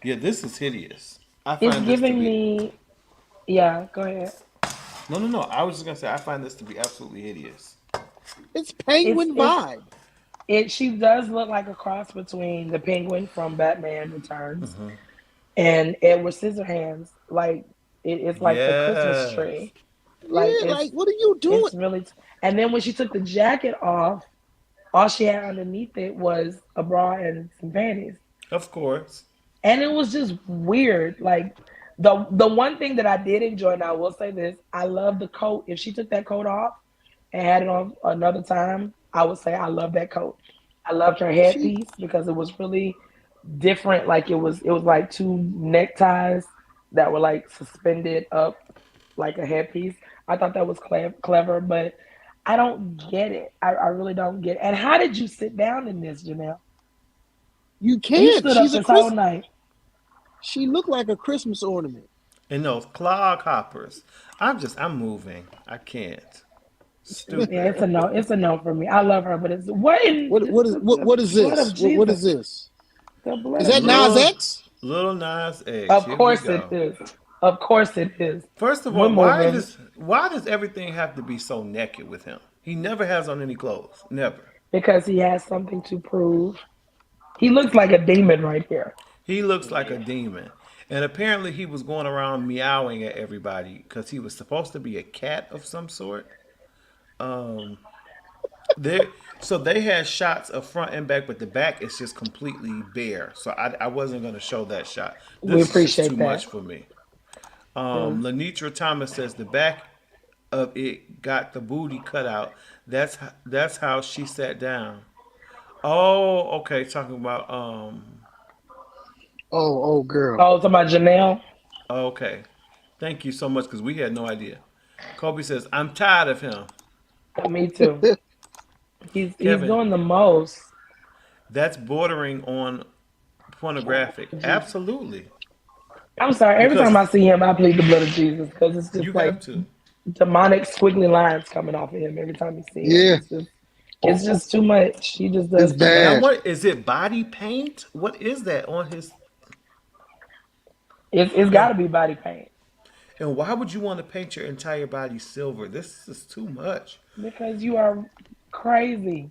Yeah, this is hideous. I It's find this to giving be me. Yeah, go ahead. no. I was just gonna say I find this to be absolutely hideous. It's It's penguin it's vibe. it. She does look like a cross between the Penguin from Batman Returns Hmm. and Edward Scissorhands. Like it's like the Christmas Yes. tree. Like Yeah, like what are you doing? it's really. And then when she took the jacket off, all she had underneath it was a bra and some panties. Of course. And it was just weird. Like the one thing that I did enjoy, and I will say this, I love the coat. If she took that coat off and had it on another time, I would say I love that coat. I loved her She headpiece because it was really different. Like it was like two neckties that were like suspended up like a headpiece. I thought that was clever, but I don't get it. I really don't get it. And how did you sit down in this, Janelle? you You can't. stood up She's a this whole Chris. night. She looked like a Christmas ornament. And those clog hoppers. I'm moving. I can't. Yeah, Stupid. it's a no. It's a no for me. I love her, but it's what in What is the blood of this? What is Jesus? this? The blood Is of that Jesus. Nas Little X? Little Nas X. Of Here we course it go. is. Of course it is. First of We're all, moving why does everything have to be so naked with him? He never has on any clothes. Never. because he has something to prove. He looks like a demon right here. He looks like a demon. And apparently he was going around meowing at everybody because he was supposed to be a cat of some sort. Um there so they had shots of front and back, but the back is just completely bare. So I wasn't gonna show that shot. We This is just too appreciate that. much for me. Yes. Lenitra Thomas says the back of it got the booty cut out. That's how she sat down. Oh, okay. Talking about Oh, girl. Oh, talking about Janelle. okay. Thank you so much because we had no idea. Kobe says I'm tired of him. Me too. He's Kevin, doing the most. that's bordering on pornographic. Absolutely, I'm sorry. Every time because I see him, I plead the blood of Jesus because it's you just like have to. demonic squiggly lines coming off of him every time you see him. Yeah, It's just too much. He just it's does too And much. I'm bad. what is it? Body paint? What is that on his? It's got And to be body paint and why would you want to paint your entire body silver? This is too much. because you are crazy.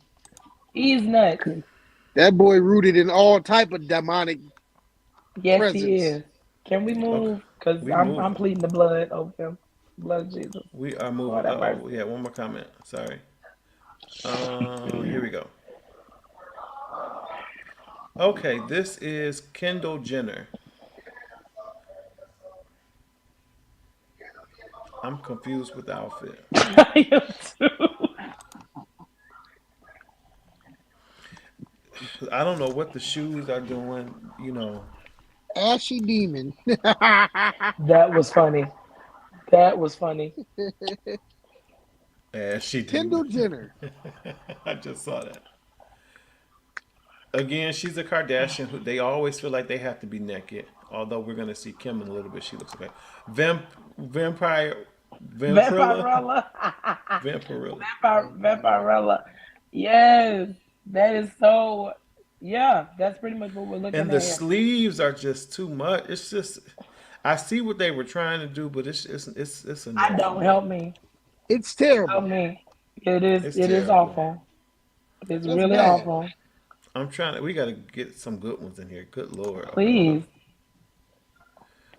He's nuts. That boy rooted in all type of demonic Yes, he presence. is. Can we Okay, move? Because we I'm moving. pleading the blood over him. Blood of Jesus. We are moving. Lord have Oh, mercy. yeah. One more comment. Sorry. Here we go. Okay, this is Kendall Jenner. I'm confused with the outfit. I am too. I don't know what the shoes are doing. Ashy demon. That was funny. That was funny. As she Kendall did. Jenner. I just saw that. Again, she's a Kardashian. They always feel like they have to be naked. Although we're gonna see Kim in a little bit. She looks okay. Vampire, Vampirilla, Vampirella. Vampirilla. Vampirella. Yes. That is so. Yeah, that's pretty much what we're looking And at the here. sleeves are just too much. It's just, I see what they were trying to do, but it's a I no for don't me. help me. It's Help terrible. me. It is. It's It is terrible. awful. It's That's really bad. awful. I'm trying to. We got to get some good ones in here. Good lord. Okay. Please.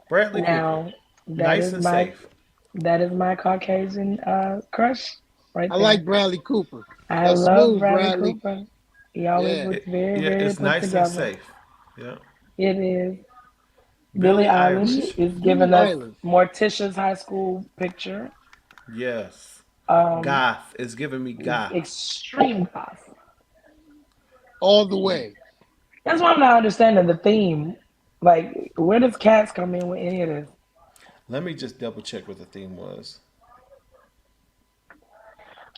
Bradley Cooper, Now that nice is and my safe. Caucasian crush right I there. like Bradley Cooper. I That's love smooth, Bradley Bradley. Cooper. He always Yeah. looks very, Yeah, very it's put nice and together. safe. Yeah. It is. Billie Billie Eilish Eilish. is Billie giving us Eilish. Morticia's high school picture. Yes. Um, Goth is giving me goth. extreme goth. All the way. That's why I'm not understanding the theme. Like, where does cats come in with any of this? Let me just double check what the theme was.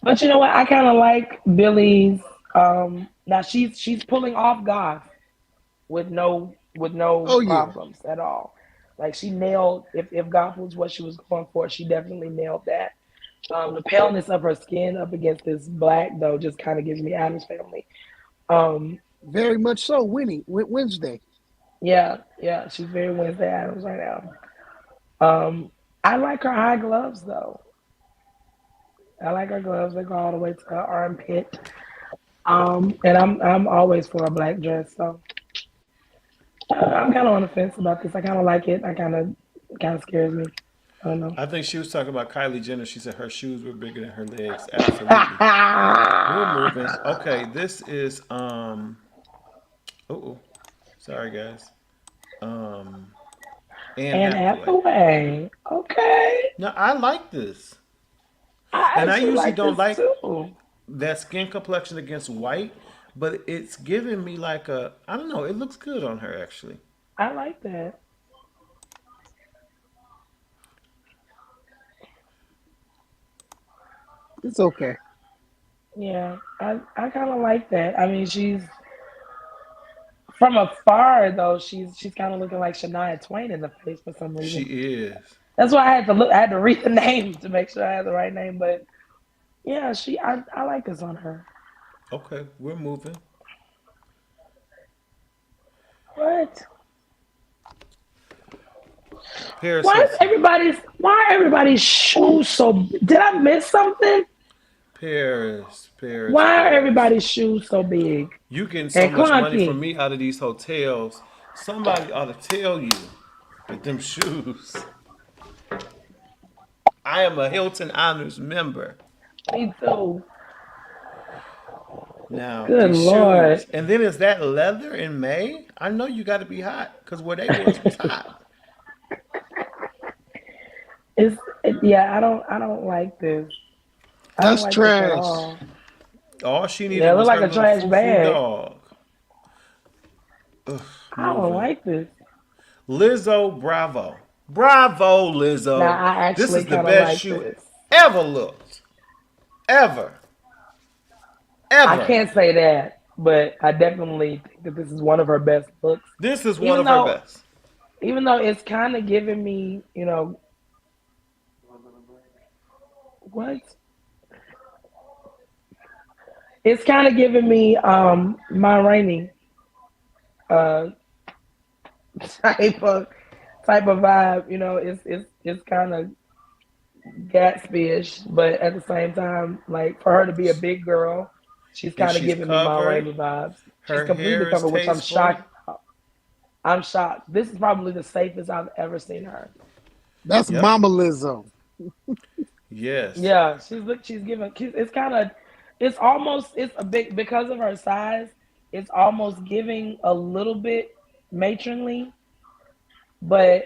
But you know what? I kind of like Billie's. Now she's pulling off goth with no Oh yeah. problems at all. Like she nailed if golf was what she was going for, she definitely nailed that. The paleness of her skin up against this black though just kind of gives me Adam's family. Um, Very much so. Wednesday. yeah, she's very Wednesday Adams right now. I like her high gloves though. I like her gloves. They go all the way to her armpit. And I'm always for a black dress, so I'm kind of on the fence about this. I kind of like it. I kind of scares me. I don't know. I think she was talking about Kylie Jenner. She said her shoes were bigger than her legs. Absolutely. We're moving. Okay, this is oh, sorry guys. And Anne Hathaway. Hathaway. Okay. Now I like this, I and I actually usually like don't this like too. that skin complexion against white, but it's giving me like a, I don't know. It looks good on her actually. I like that. It's okay. Yeah, I kind of like that. I mean, she's from afar though. She's kind of looking like Shania Twain in the face for some She reason. is. That's why I had to look. I had to read the name to make sure I had the right name. But yeah, I like this on her. Okay, we're moving. What? Paris Why is Hilton. why are everybody's shoes so? Did I miss something? Paris. Why are Paris. everybody's shoes so big You getting so and much money from clunky? me out of these hotels. Somebody ought to tell you that them shoes. I am a Hilton Honors member. Me too. Now, Good these Lord. shoes. And then is that leather in May? I know you got to be hot because where they was hot. Yeah. I don't like this. I don't That's like this at trash. all. All she needed Yeah, it look was like her a little trash foo-foo bag. dog. Ugh, I don't moving. like this. Lizzo, bravo. Bravo, Now Lizzo. I This actually is the kind of best like shoe this. ever looked. Ever. I Ever. can't say that, but I definitely think that this is one of her best looks. This is one Even of her though, best. even though it's kind of giving me, what? It's kind of giving me my rainy uh type of vibe. It's kind of Gatsby-ish, but at the same time, like for her to be a big girl, she's And kind of she's giving me Ma covered. Rainey vibes. She's Her completely hair is covered, which I'm tasteful. shocked. I'm shocked. This is probably the safest I've ever seen her. That's Yep. Mama Lizzo. Yes. Yeah, she's giving. It's a big because of her size. It's almost giving a little bit matronly, but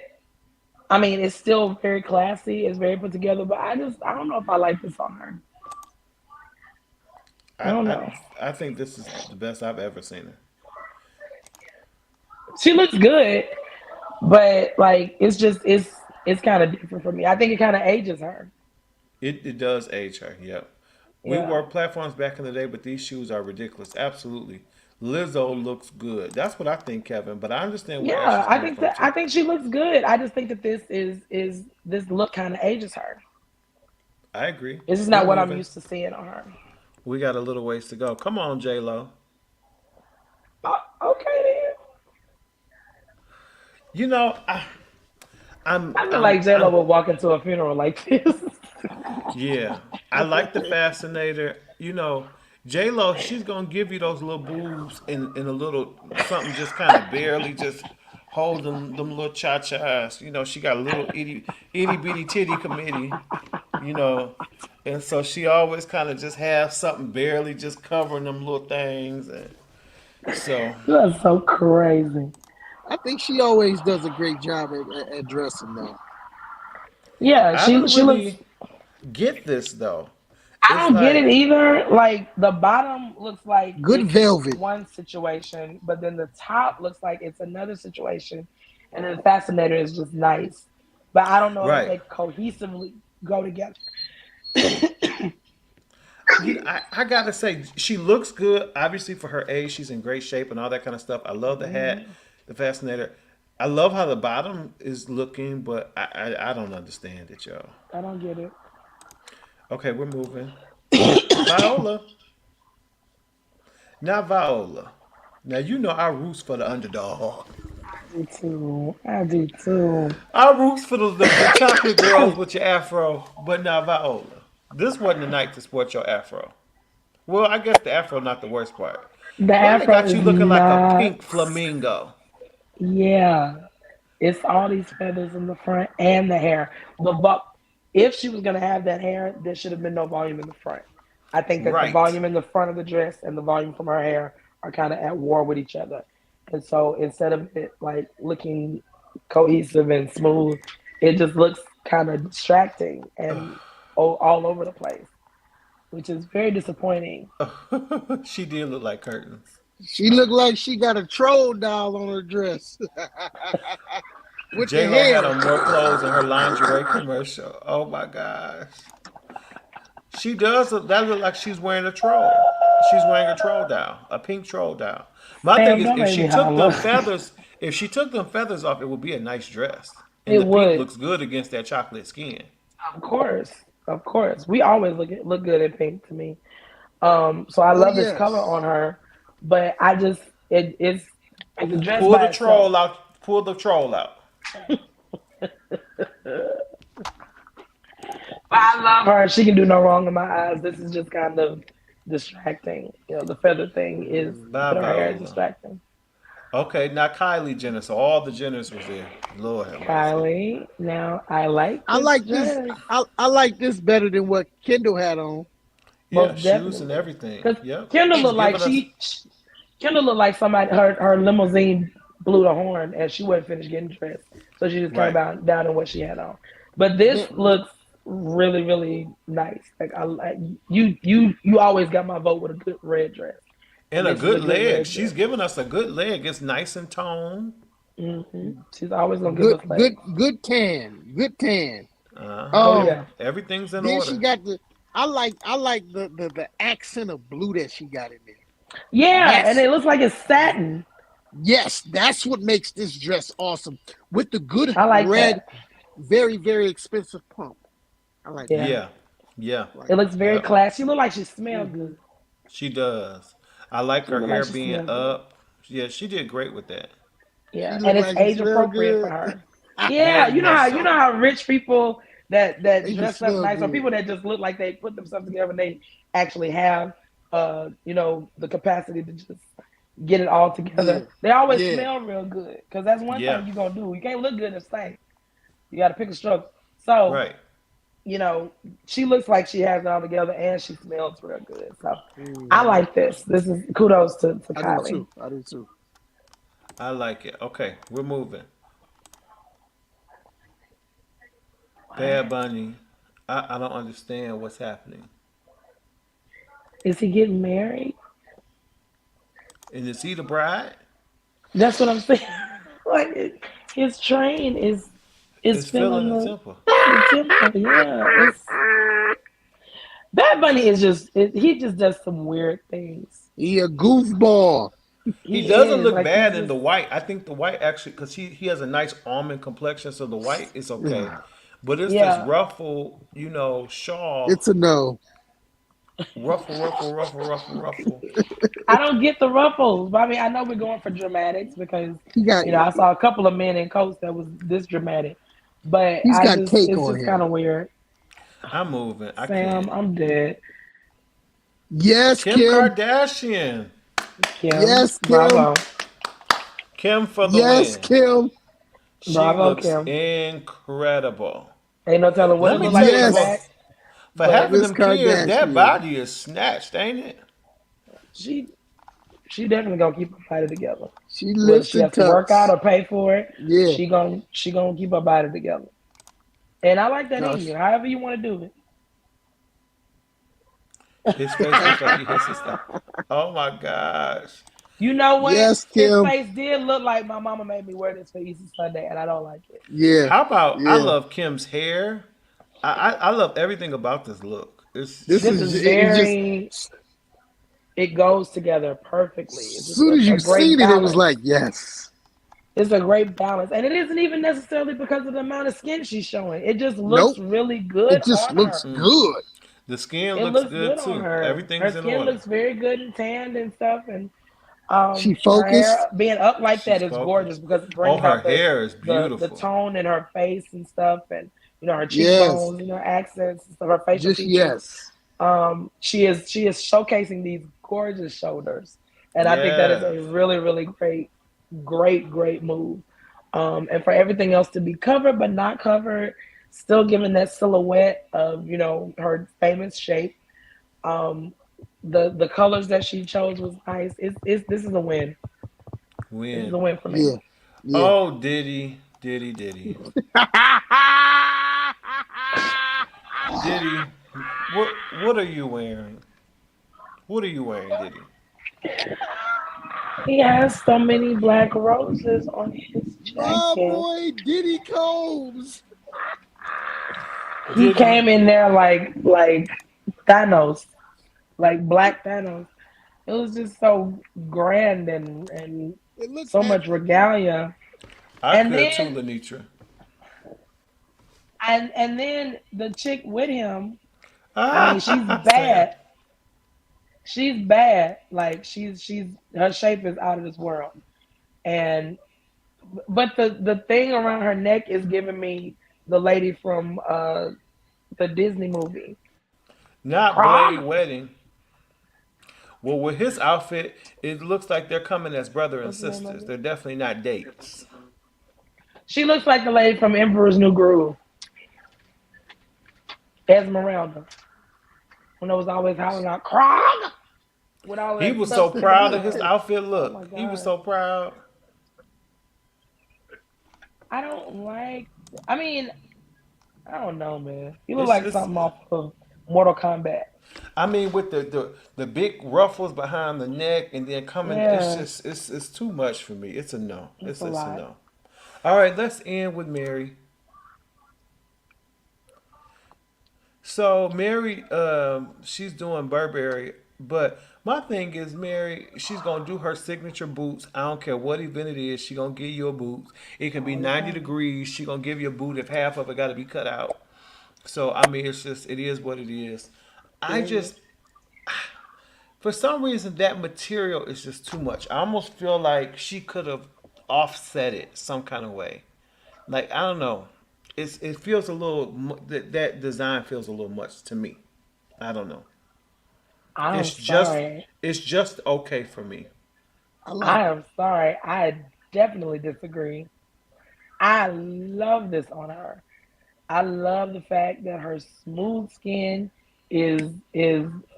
I mean, it's still very classy. It's very put together, but I don't know if I like this on her. I I, don't I know. I think this is the best I've ever seen her. She looks good, but like it's kind of different for me. I think it kind of ages her. It does age her. Yep. We Yeah, wore platforms back in the day, but these shoes are ridiculous. Absolutely. Lizzo looks good. That's what I think, Kevin. But I understand where yeah. Ashley's coming from I too. think she looks good. I just think that this look kind of ages her. I agree. This is We're not what I'm moving. used to seeing on her. We got a little ways to go. Come on, J Lo. Okay then. You know, I'm I feel I'm like J Lo I'm would walk into a funeral like this. yeah. I like the fascinator. You know, J Lo, she's gonna give you those little boobs in a little something just kind of barely just hold them little cha chas. You know, she got a little itty bitty titty committee. You know, and so she always kind of just has something barely just covering them little things, and so That's so crazy. I think she always does a great job at dressing, though. Yeah, I don't she looks. really get this though. I It's don't get it like either. Like the bottom looks like Good it's velvet. one situation, but then the top looks like it's another situation, and then the fascinator is just nice. But I don't know if right. they cohesively go together. You know, I gotta say, she looks good. Obviously, for her age, she's in great shape and all that kind of stuff. I love the hat, the fascinator. I love how the bottom is looking, but I don't understand it, y'all. I don't get it. Okay, we're moving. Viola. Now Viola. Now you know I roots for the underdog. I do too. I do too. I roots for the chocolate girls with your afro, but now Viola. This wasn't the night to sport your afro. Well, I guess the afro not the worst part. The Why they afro got is you looking like a not. pink flamingo? Yeah, it's all these feathers in the front and the hair. If she was gonna have that hair, there should have been no volume in the front. I think that the Right. volume in the front of the dress and the volume from her hair are kind of at war with each other. And so instead of it like looking cohesive and smooth, it just looks kind of distracting and all over the place, which is very disappointing. She did look like curtains. She looked like she got a troll doll on her dress with the J Lo had hair. on more clothes in her lingerie commercial. Oh my gosh. She does look, that look like she's wearing a troll. She's wearing a troll doll, a pink troll doll. My thing Sam, is don't if make she me took holler. them feathers, if she took them feathers off, it would be a nice dress. And It the pink would, looks good against that chocolate skin. of course, of course. We always look good in pink to me. So I Oh love this color yes. on her, but I just it's like the dress Pull by the itself. troll out. Pull the troll out. But I love her. She can do no wrong in my eyes. This is just kind of distracting. You know, the feather thing is Bye, with her hair is Viola. distracting. Okay, now Kylie Jenner. So all the Jenners was there. Lord have mercy. Kylie, now I like I this like this. dress. I like this better than what Kendall had on. Yeah, Most shoes and definitely. everything. Because Yep. Kendall She's looked like giving us. Kendall looked like somebody her limousine blew the horn and she wasn't finished getting dressed. So she just came Right. down in what she had on. But this The- looks really, really nice. Like you always got my vote with a good red dress. And And a this is a good good leg. red She's dress. giving us a good leg. It's nice and toned. She's always gonna give Good, us good, legs. good tan, good tan. Oh Uh-huh. Um, yeah. Everything's in then she order. got the. I like the accent of blue that she got in there. Yeah, and That's it looks like it's satin. yes, that's what makes this dress awesome. With the good I like red, that. very very expensive pump. I like that. Yeah. Yeah. Yeah. I It like looks very Yep. classy. She look like she smells that. good. She does. I like She her look like hair she being smells good. up. Yeah, she did great with that. She Yeah, and look it's like she age smell appropriate for good. her. Yeah, Very you know much how so. rich people that They just dress up smell nice, or good. people that just look like they put themselves together and they actually have the capacity to just get it all Yeah, together. They always yeah, smell real good because that's one Yeah. thing you're gonna do. You can't look good and stink. You got to pick a struggle. So Right. you know, she looks like she has it all together and she smells real good. So I hmm like this. This is kudos to I do Kylie. too. I do too. I like it. Okay, we're moving. Bad Bunny. I don't understand what's happening. Is he getting married? And is he the bride? That's what I'm saying. Like his train is It's feeling feeling the the, temple. the tempo. Yeah, Bad Bunny is he just does some weird things. He a goofball. He He doesn't is look like he's bad in just the white. I think the white actually, because he has a nice almond complexion, so the white is okay. But it's this yeah. ruffle, shawl. It's a no. Ruffle, ruffle, ruffle, ruffle, ruffle. I don't get the ruffles. But I mean, I know we're going for dramatics because He got I saw a couple of men in coats that was this dramatic, but he's got cake it's on just kind him. of weird. I'm moving. I Sam, can't. I'm dead. Yes, Kim Kim. Kardashian. Kim, Yes, Kim. bravo, Kim for the Yes, win. Kim. She bravo, looks Kim. incredible. Ain't no telling what Let it me looked tell like in you, the for, back, Yes, for but having Miss them kids, that Kardashian. body is snatched, ain't it? she she definitely gonna keep her body together. She Whether lifts she and has to work out tucks. or pay for it, Yeah. she gonna keep her body together. And I like that No. in you. However you want to do it. His face looks like he hits his stuff. Oh my gosh. You know what? Yes, His Kim. face did look like my mama made me wear this for Easter Sunday, and I don't like it. Yeah. How about I Yeah. love Kim's hair. I love everything about this look. This This is is it just very. It goes together perfectly. It's as just soon as a you great seen it, it was balance. like, yes. It's a great balance, and it isn't even necessarily because of the amount of skin she's showing. It just looks Nope. really good It just on looks her. good. The skin It looks looks good good on too. her. Her Everything's in skin order. looks very good and tanned and stuff, and She her focused. hair being up like She's that is gorgeous focused. because it Oh, brings her out hair is the beautiful. tone in her face and stuff, and her Yes. cheekbones and her accents and stuff, her facial Just features. yes. She is showcasing these gorgeous shoulders, and I think that is Yeah. a really really great move. And for everything else to be covered but not covered, still giving that silhouette of her famous shape. The colors that she chose was nice. This is a win. This is a Win. win for me. Yeah. Yeah. Oh, Diddy, Diddy, Diddy, Diddy. What are you wearing? What are you wearing, Diddy? He has so many black roses on his My jacket. boy Diddy Combs. He Diddy. came in there like Thanos, like Black Thanos. It was just so grand and It looks so much accurate. regalia. I And could too, then Lenitra. and then the chick with him, I mean, she's Ah, Sam. bad. She's bad. Like she's her shape is out of this world. And but the thing around her neck is giving me the lady from the Disney movie. Not Blade Prague? Wedding. Well, with his outfit, it looks like they're coming as brother and What's the name of sisters. it? They're definitely not dates. She looks like the lady from Emperor's New Groove, Esmeralda. When I was always hollering out Krog with all He that was so stuff sticking proud out of of his her. outfit. Oh my Look, he was god. so proud. I don't like I mean, I don't know, man. You look It's, like it's something off of Mortal Kombat. I mean, with the big ruffles behind the neck and then coming, it's Yeah, just it's too much for me. It's a no. it's a It's a lot. no. All right, let's end with Mary. So Mary, she's doing Burberry, but my thing is Mary, she's gonna do her signature boots. I don't care what event it is, she gonna give you a boot. It can be All the 90 time. degrees. She gonna give you a boot if half of it got to be cut out. So I mean, it's just it is what it is. I Period. just for some reason that material is just too much. I almost feel like she could have offset it some kind of way. Like I don't know. It feels a little that design feels a little much to me. I don't know. I'm It's just sorry. it's just okay for me. I like I it. am sorry. I definitely disagree. I love this on her. I love the fact that her smooth skin is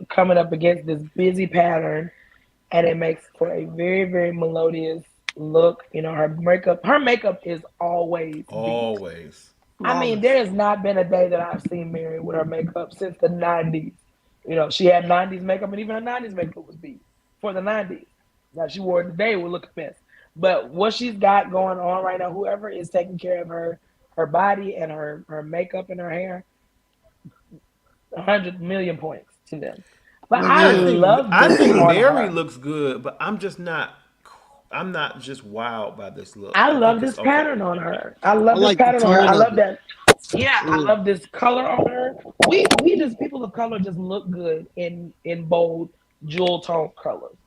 coming up against this busy pattern, and it makes for a very very melodious look. Her makeup is always beat. Always. I mean, Flawless. there has not been a day that I've seen Mary with her makeup since the 90s. She had 90s makeup, and even her 90s makeup was beat for the 90s. Now, she wore it today, it would look a mess. But what she's got going on right now, whoever is taking care of her body and her makeup and her hair, 100 million points to them. But Well, I I yeah. think love I this think on Mary her. looks good, but I'm not just wowed by this look. I I think love it's this okay. pattern on her. I I love this like the pattern on her. I tone of love it. that. Yeah, I Mm. love this color on her. We just people of color just look good in bold jewel tone colors.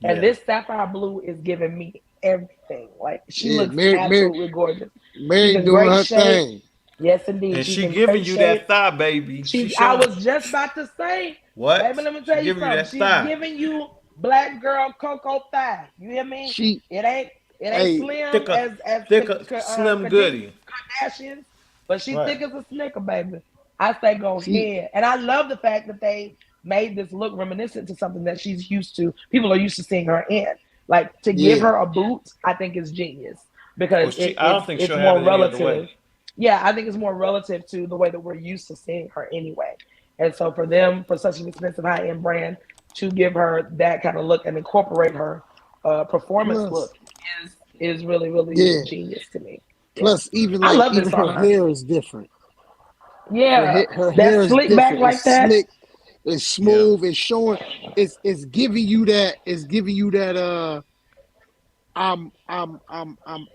And Yeah. this sapphire blue is giving me everything. Like she Yeah. looks Mary absolutely gorgeous. She's Mary in doing great her shape. thing. Yes, indeed. And She's she in giving great you shape. that thigh, baby. She I showing was just about to say, baby, what? let me She tell you giving you something. that She's thigh. giving you black girl cocoa thigh. You hear me? She It ain't hey slim Thicker, as thicker, Slim Goody. Kardashians, but she Right. thick as a snicker, baby. I say go she ahead. And I love the fact that they made this look reminiscent to something that she's used to. People are used to seeing her in. Like to give yeah. her a boot, I think is genius because Well, it, I don't it's think it's she'll have more it any other way. relative. Yeah, I think it's more relative to the way that we're used to seeing her anyway. And so for them, for such an expensive high end brand, to give her that kind of look and incorporate her performance Plus look is really really yeah. genius to me. Yeah, Plus even I like love even this on her her. hair is different. Yeah, Her hair that is slick back different. It's like that. slick. It's Yeah. smooth. It's showing. It's giving you that. It's giving you that. I'm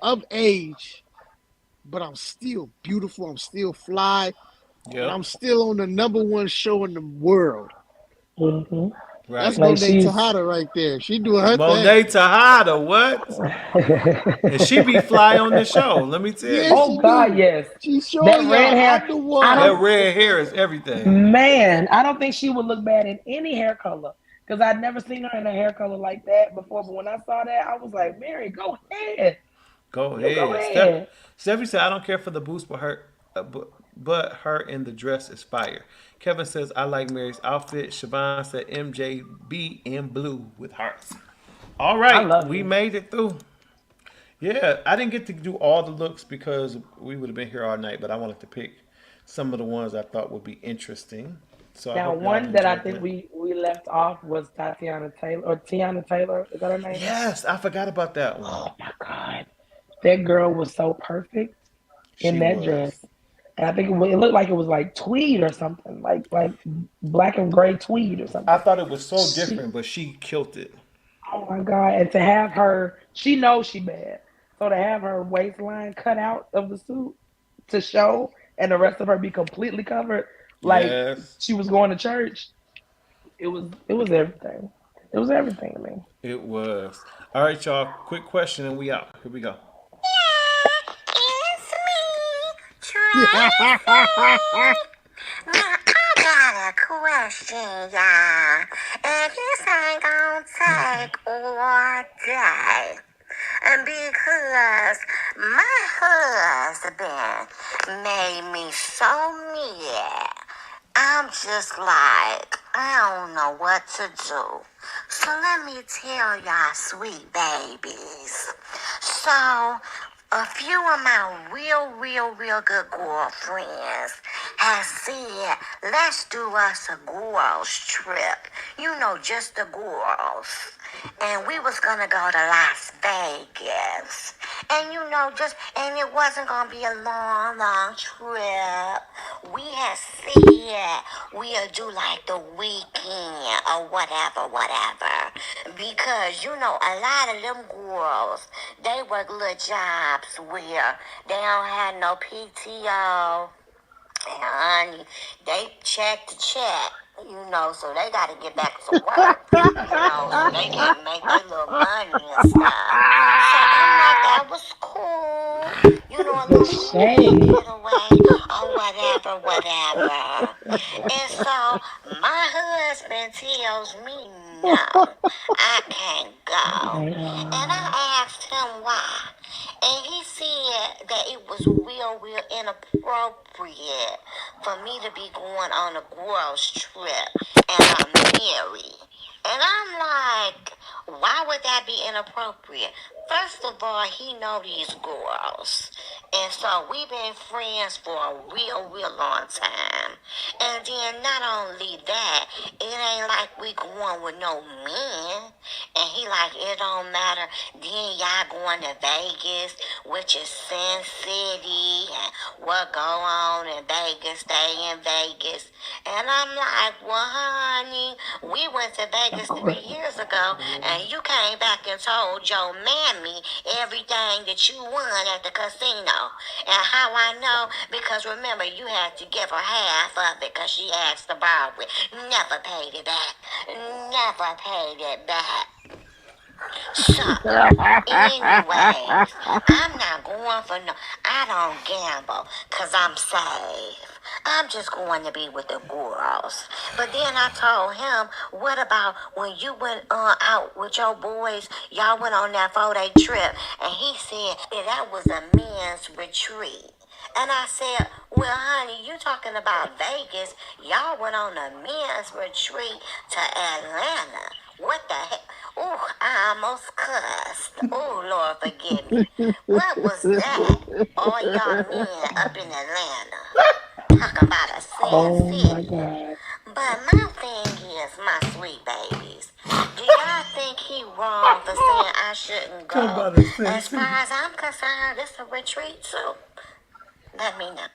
of age, but I'm still beautiful. I'm still fly, and Yep. I'm still on the number one show in the world. Hmm. That's Right. Like Monet she's. Tejada right there. She doing her thing. Monet Tejada, what? And she be fly on the show. Let me tell Yeah, you. Oh she God, do. yes. She's That showing red y'all hair. I'm the I That don't. one. red hair is everything. Man, I don't think she would look bad in any hair color because I'd never seen her in a hair color like that before. But when I saw that, I was like, Mary, go ahead. Go You go ahead. ahead. Stephanie said, I don't care for the boost, but her in the dress is fire. Kevin says, I like Mary's outfit. Siobhan said, MJB in blue with hearts. All I right. love We you. made it through. Yeah. I didn't get to do all the looks because we would have been here all night, but I wanted to pick some of the ones I thought would be interesting. So I Now, hope y'all one that I enjoyed think that. we left off was Tatiana Taylor or Tiana Taylor. Is that her name? Yes. I forgot about that one. Oh my God, that girl was so perfect in She that dress. was. And I think it looked like it was like tweed or something, like black and gray tweed or I something. thought it was so She, different, but she killed it. oh my God. And to have her, she knows she bad. So to have her waistline cut out of the suit to show and the rest of her be completely covered, like Yes. she was going to church, it was everything. It was everything to me. It was. All right, y'all. Quick question and we out. Here we go. It's me, Tracy. Now, I got a question, y'all. And this ain't gonna take all day. And because my husband made me so mad, I'm just like, I don't know what to do. So let me tell y'all, sweet babies. So, a few of my real good girlfriends have said, let's do us a girls trip. You know, just the girls. And we was gonna go to Las Vegas. And you know, and it wasn't gonna be a long trip. We had said we'll do like the weekend or whatever. Because, you know, a lot of them girls, they work little jobs where they don't have no PTO. And honey, they check to check, you know, so they got to get back to work, you know, so they can make their little money and stuff. So I'm like, that was cool, you know, a The little weekend shade. getaway or whatever. And so my husband tells me no, I can't go. And I asked him why. And he said that it was real inappropriate for me to be going on a girls trip and I'm married. And I'm like, why would that be inappropriate? First of all, he know these girls. And so we've been friends for a real long time. And then not only that, it ain't like we going with no men. And he like, it don't matter. Then y'all going to Vegas, which is Sin City, and what go on in Vegas, stay in Vegas. And I'm like, well, honey, we went to Vegas 3 years ago, and you came back and told your mammy everything that you won at the casino. And how I know? Because remember, you had to give her half of it because she asked to borrow it. Never paid it back. Never paid it back. So, anyways, I'm not going for no, I don't gamble because I'm safe. I'm just going to be with the girls. But then I told him, what about when you went out with your boys, y'all went on that 4-day trip, and he said that was a men's retreat. And I said, well, honey, you talking about Vegas. Y'all went on a men's retreat to Atlanta. What the heck? Ooh, I almost cussed. Ooh, Lord, forgive me. What was that? All y'all men up in Atlanta. Talking about a sin Oh my city. God. But my thing is, my sweet babies, do y'all think he wrong for saying I shouldn't Talk go? about a sin As far city. as I'm concerned, it's a retreat too. Let me know.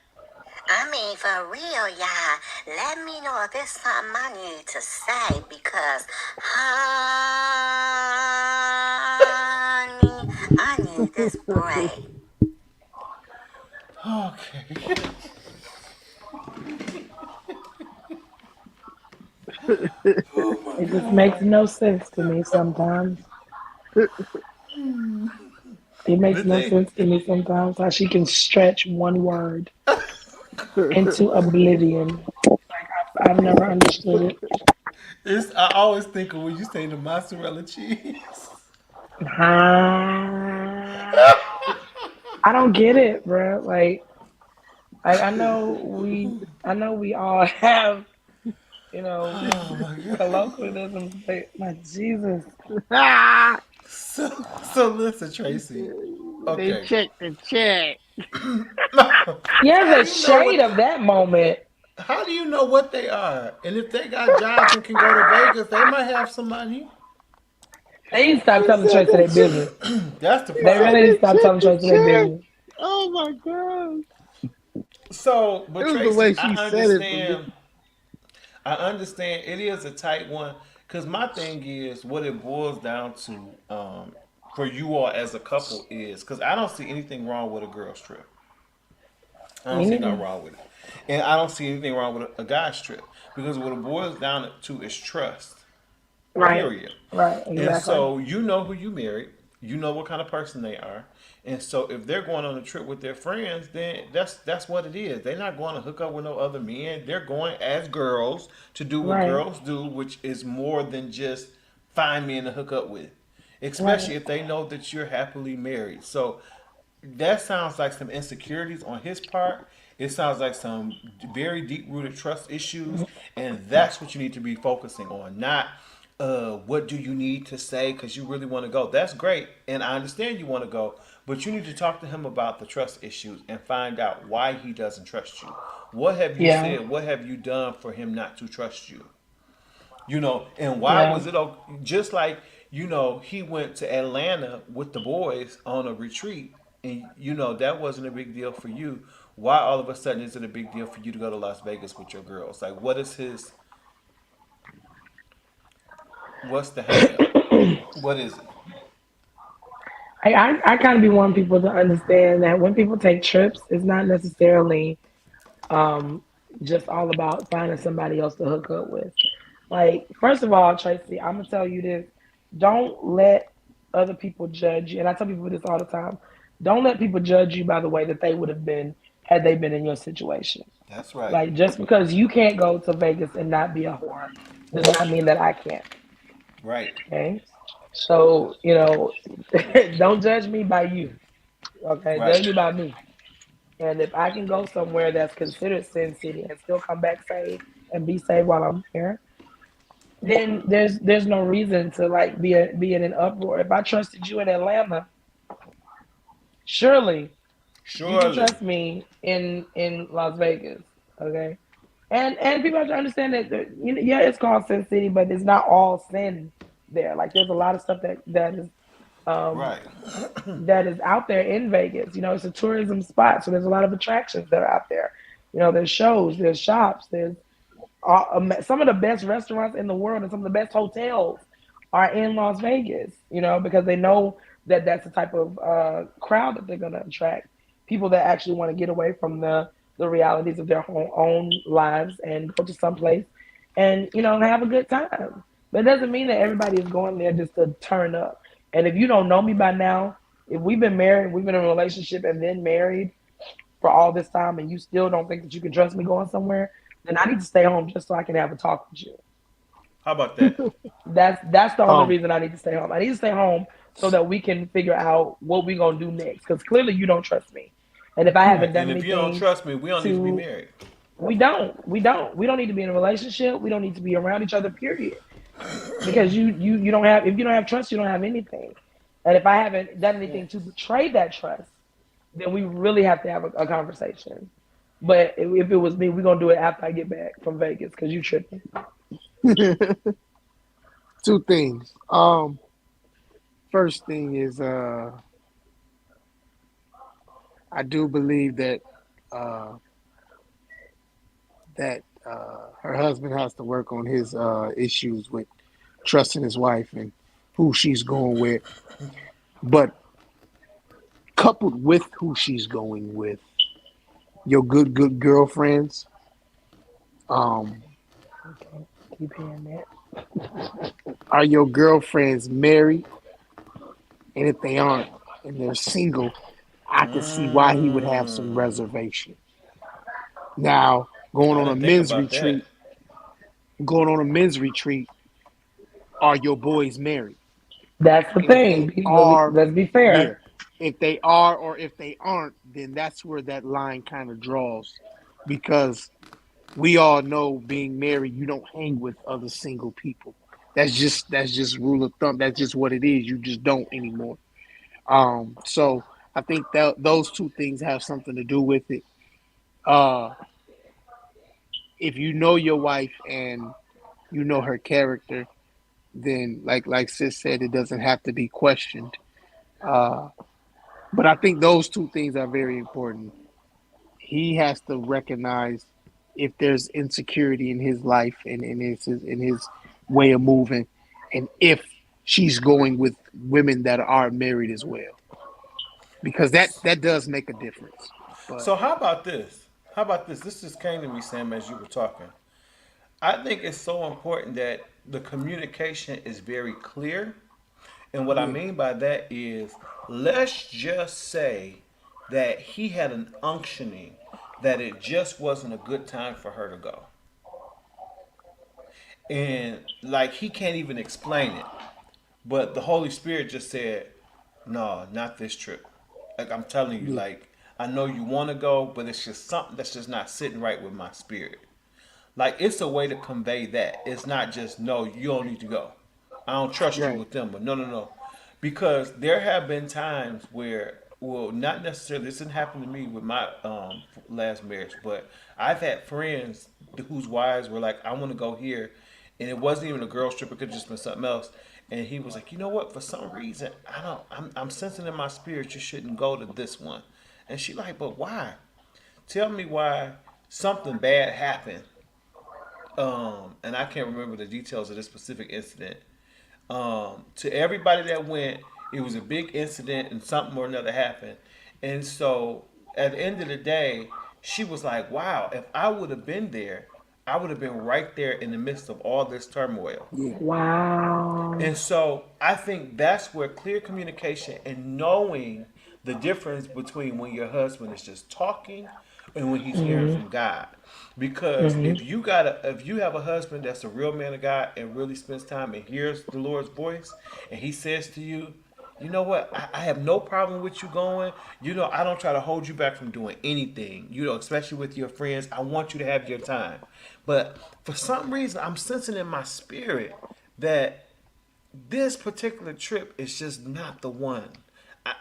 I mean, for real, y'all. Let me know if it's something I need to say because, honey, this boy. Okay. It just makes no sense to me sometimes. It makes The no thing, sense to me sometimes how she can stretch one word into oblivion. I've never understood it. I always think of when you say the mozzarella cheese. Ah, I don't get it, bro. Like I know we all have, you know, Oh my god. colloquialisms, but my Jesus. So listen, Tracy. They Okay. check the check. Yeah, How the do you know shade what? of that moment. How do you know what they are? And if they got jobs and can go to Vegas, they might have some money. They need to stop He telling said Tracy they their check. business. That's the He They said really problem. need to they stop check telling the Tracy their check. business. Oh my god! So, It but was the Tracy, way she said it for me. I understand it is a tight one. Cause my thing is what it boils down to, for you all as a couple is, cause I don't see anything wrong with a girl's trip. I don't Me see nothing neither. wrong with it, and I don't see anything wrong with a guy's trip because what it boils down to is trust. Right. Period. Right. And Exactly. so you know who you married. You know what kind of person they are. And so if they're going on a trip with their friends, then that's what it is. They're not going to hook up with no other men. They're going as girls to do what Right. girls do, which is more than just find men to hook up with. Right. Especially if they know that you're happily married. So that sounds like some insecurities on his part. It sounds like some very deep rooted trust issues, and that's what you need to be focusing on. Not what do you need to say because you really want to go. That's great, and I understand you want to go, but you need to talk to him about the trust issues and find out why he doesn't trust you. What have you Yeah. said? What have you done for him not to trust you? And why Yeah. was it just like he went to Atlanta with the boys on a retreat, and that wasn't a big deal for you. Why all of a sudden is it a big deal for you to go to Las Vegas with your girls? Like, what's the hang up? What is it? I kind of be wanting people to understand that when people take trips, it's not necessarily um, just all about finding somebody else to hook up with. Like, first of all, Tracy, I'm gonna tell you this: don't let other people judge you. And I tell people this all the time: don't let people judge you by the way that they would have been had they been in your situation. That's right. Like, just because you can't go to Vegas and not be a whore does not mean that I can't. Right. Okay, so don't judge me by you. Okay, judge Right. me by me. And if I can go somewhere that's considered Sin City and still come back safe and be safe while I'm here, then there's no reason to like be in an uproar. If I trusted you in Atlanta, surely you can Surely. trust me in Las Vegas. Okay, and people have to understand that yeah, it's called Sin City, but it's not all sin there. Like there's a lot of stuff that is um Right. that is out there in Vegas. It's a tourism spot, so there's a lot of attractions that are out there. There's shows, there's shops, there's some of the best restaurants in the world and some of the best hotels are in Las Vegas. Because they know that that's the type of crowd that they're going to attract. People that actually want to get away from the realities of their own lives and go to some place and have a good time. But it doesn't mean that everybody is going there just to turn up. And if you don't know me by now, if we've been married, we've been in a relationship and then married for all this time, and you still don't think that you can trust me going somewhere, then I need to stay home just so I can have a talk with you. How about that? That's the only Um, reason I need to stay home. I need to stay home so that we can figure out what we're gonna do next. Because clearly you don't trust me, and if I haven't Right. done And if you don't anything trust me, we don't need to be to, married. we don't need to be in a relationship. We don't need to be around each other. Period. Because you don't have if you don't have trust, you don't have anything. And if I haven't done anything to betray that trust, then we really have to have a conversation. But if it was me, we're gonna do it after I get back from Vegas because you tripping. two things. First thing is, I do believe uh, that her husband has to work on his issues with trusting his wife and who she's going with. But coupled with who she's going with, your good girlfriends, um, Keep hearing that. are your girlfriends married? And if they aren't, and they're single, I can see why he would have some Mm, reservation. Now, going I on a didn't think men's about that. retreat, going on a men's retreat, are your boys married? That's the And if thing. they are, Let's be yeah. fair. If they are or if they aren't, then that's where that line kind of draws. Because we all know being married, you don't hang with other single people. That's just rule of thumb. That's just what it is. You just don't anymore. So I think that those two things have something to do with it. Uh, if you know your wife and you know her character, then like Sis said, it doesn't have to be questioned. Uh, but I think those two things are very important. He has to recognize if there's insecurity in his life and in his way of moving, and if she's going with women that are married as well, because that does make a difference. But So how about this? How about this? This just came to me, Sam, as you were talking. I think it's so important that the communication is very clear. And what I yeah, mean by that is, let's just say that he had an unctioning that it just wasn't a good time for her to go. And like he can't even explain it. But the Holy Spirit just said, no, not this trip. Like I'm telling you, yeah, like I know you want to go, but it's just something that's just not sitting right with my spirit. Like it's a way to convey that. It's not just no, you don't need to go. I don't trust you right, with them, but no, no, no. Because there have been times where, well, not necessarily. This didn't happen to me with my last marriage, but I've had friends whose wives were like, "I want to go here," and it wasn't even a girls trip. It could have just been something else. And he was like, "You know what? For some reason, I don't. I'm sensing in my spirit you shouldn't go to this one." And she like, "But why? Tell me why something bad happened." And I can't remember the details of this specific incident. To everybody that went, it was a big incident and something or another happened. And so at the end of the day, she was like, wow, if I would have been there, I would have been right there in the midst of all this turmoil. yeah, Wow. And so I think that's where clear communication and knowing the difference between when your husband is just talking and when he's hearing Hmm. from God. Because Hmm. if you have a husband that's a real man of God and really spends time and hears the Lord's voice and he says to you, you know what? I have no problem with you going. You know, I don't try to hold you back from doing anything. You know, especially with your friends. I want you to have your time. But for some reason, I'm sensing in my spirit that this particular trip is just not the one.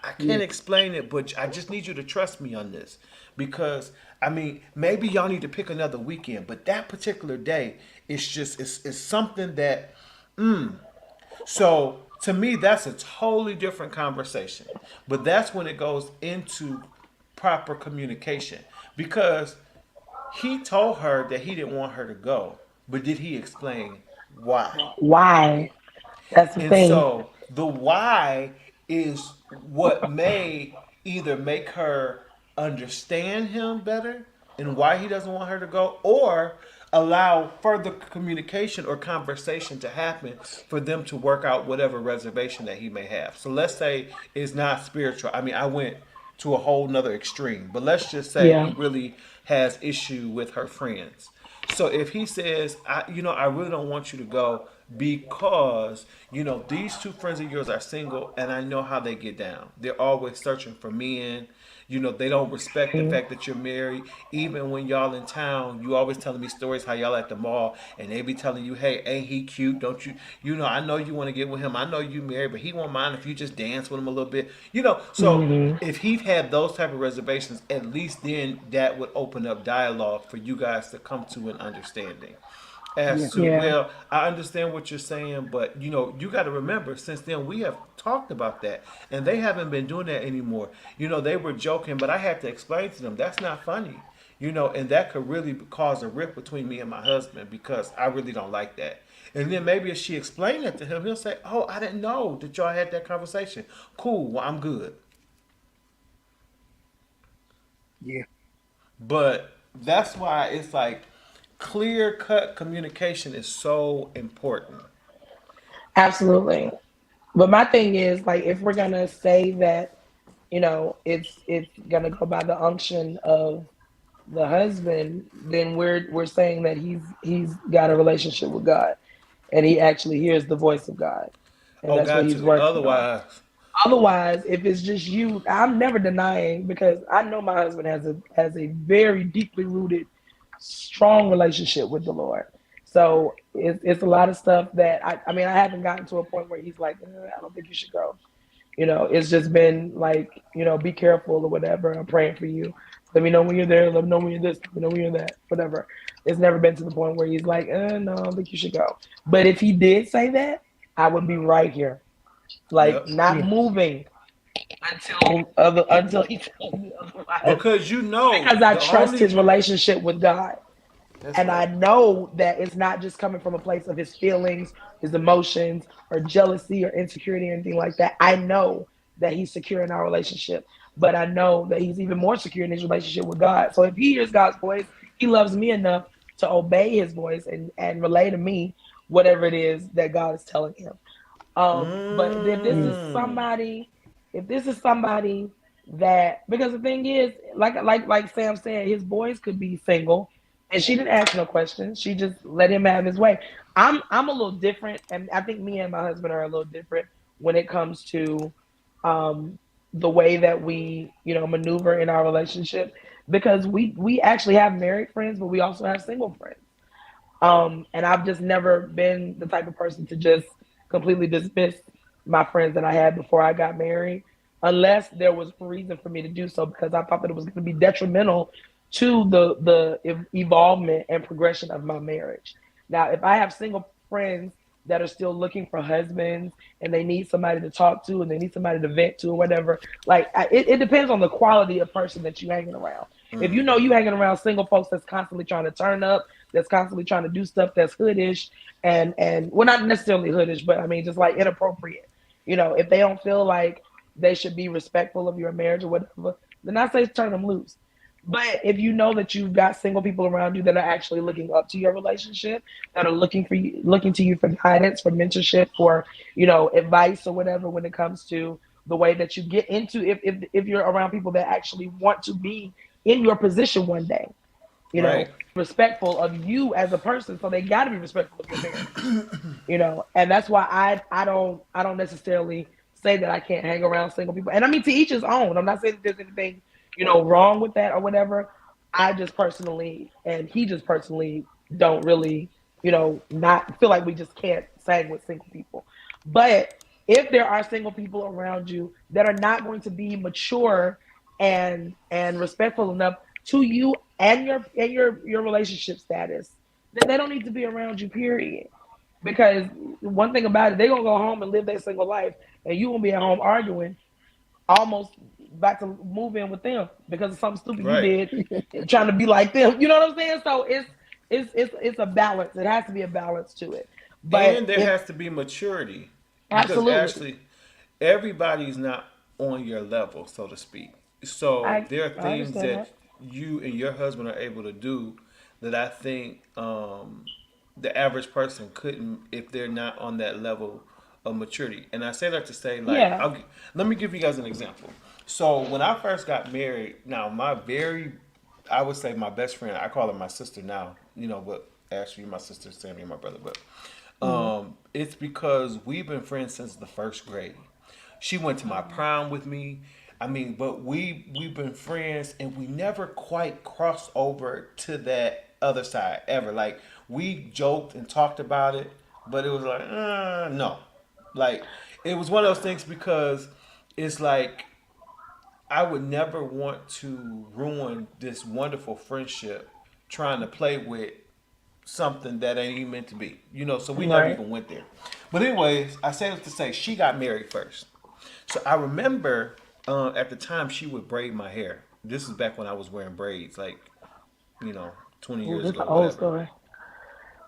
I yeah, can't explain it, but I just need you to trust me on this. Because, I mean, maybe y'all need to pick another weekend, but that particular day, it's something that, so to me, that's a totally different conversation. But that's when it goes into proper communication. Because he told her that he didn't want her to go, but did he explain why? Why? That's the And thing. so the why is what may either make her understand him better and why he doesn't want her to go, or allow further communication or conversation to happen for them to work out whatever reservation that he may have. So let's say it's not spiritual. I mean, I went to a whole nother extreme, but let's just say he Yeah. really has issue with her friends. So if he says, I really don't want you to go because, these two friends of yours are single and I know how they get down. They're always searching for men. They don't respect the fact that you're married. Even when y'all in town, you always telling me stories how y'all at the mall and they be telling you, hey, ain't he cute? Don't you, I know you want to get with him. I know you married, but he won't mind if you just dance with him a little bit. So Hmm. if he had those type of reservations, at least then that would open up dialogue for you guys to come to an understanding yeah, as to, Yeah. well, I understand what you're saying, but you got to remember, since then we have talked about that and they haven't been doing that anymore. They were joking, but I had to explain to them that's not funny. And that could really cause a rift between me and my husband because I really don't like that. And then maybe if she explained that to him, he'll say, oh, I didn't know that y'all had that conversation. Cool, well, I'm good. Yeah. But that's why it's like clear cut communication is so important. Absolutely. But my thing is like if we're gonna say that, it's gonna go by the unction of the husband, then we're saying that he's got a relationship with God and he actually hears the voice of God. And Oh, that's what got he's to. working on. Otherwise, Otherwise, if it's just you, I'm never denying because I know my husband has a very deeply rooted, strong relationship with the Lord. So it's a lot of stuff that I mean I haven't gotten to a point where he's like, I don't think you should go. It's just been like, be careful or whatever. I'm praying for you. Let me know when you're there. Let me know when you're this. Let me know when you're that. Whatever. It's never been to the point where he's like, no, I don't think you should go. But if he did say that, I would be right here, like yep. not Yeah. moving until he tells me otherwise, Because you know because I the trust his only relationship with God. that's And I right. know that it's not just coming from a place of his feelings, his emotions, or jealousy or insecurity or anything like that. I know that he's secure in our relationship, but I know that he's even more secure in his relationship with God. So if he hears God's voice, he loves me enough to obey his voice and relay to me whatever it is that God is telling him. But if this is Mm. somebody, if this is somebody that, because the thing is, like Sam said, his boys could be single, and she didn't ask no questions. She just let him have his way. I'm a little different, and I think me and my husband are a little different when it comes to um, the way that we, maneuver in our relationship, because we actually have married friends, but we also have single friends. And I've just never been the type of person to just completely dismiss my friends that I had before I got married, unless there was a reason for me to do so, because I thought that it was going to be detrimental to the evolvement and progression of my marriage. Now, if I have single friends that are still looking for husbands and they need somebody to talk to and they need somebody to vent to or whatever, like it depends on the quality of person that you're hanging around. If you know you hanging around single folks that's constantly trying to turn up, that's constantly trying to do stuff that's hoodish and well, not necessarily hoodish, but I mean just like inappropriate. If they don't feel like they should be respectful of your marriage or whatever, then I say turn them loose. But if you know that you've got single people around you that are actually looking up to your relationship, that are looking to you for guidance, for mentorship, for advice or whatever when it comes to the way that you get into, if you're around people that actually want to be in your position one day, Right. respectful of you as a person, so they got to be respectful of your marriage. And that's why I don't necessarily say that I can't hang around single people. And I mean, to each his own. I'm not saying that there's anything wrong with that or whatever. I just personally and he just personally don't really not feel like we just can't hang with single people. But if there are single people around you that are not going to be mature and respectful enough to you and your relationship status, then they don't need to be around you, period. Because one thing about it, they're gonna go home and live their single life, and you gonna be at home arguing, almost about to move in with them because of something stupid you Right. did, trying to be like them. You know what I'm saying? So it's a balance. It has to be a balance to it. But And there if has to be maturity because absolutely, actually everybody's not on your level, so to speak. So there are I things understand that that. you and your husband are able to do that I think the average person couldn't if they're not on that level of maturity. And I say that to say, like, Yeah. let me give you guys an example. So when I first got married, now I would say my best friend, I call her my sister now, but actually my sister, Sammy, and my brother, but Mm-hmm. it's because we've been friends since the first grade. She went to my prom with me. I mean, but we've been friends and we never quite crossed over to that other side ever. Like we joked and talked about it, but it was like, no. Like it was one of those things because it's like I would never want to ruin this wonderful friendship trying to play with something that ain't even meant to be. So we never Right. even went there. But anyways, I say this to say she got married first. So I remember at the time she would braid my hair. This is back when I was wearing braids, like, you know, 20 Ooh, years this is an ago, old whatever. story.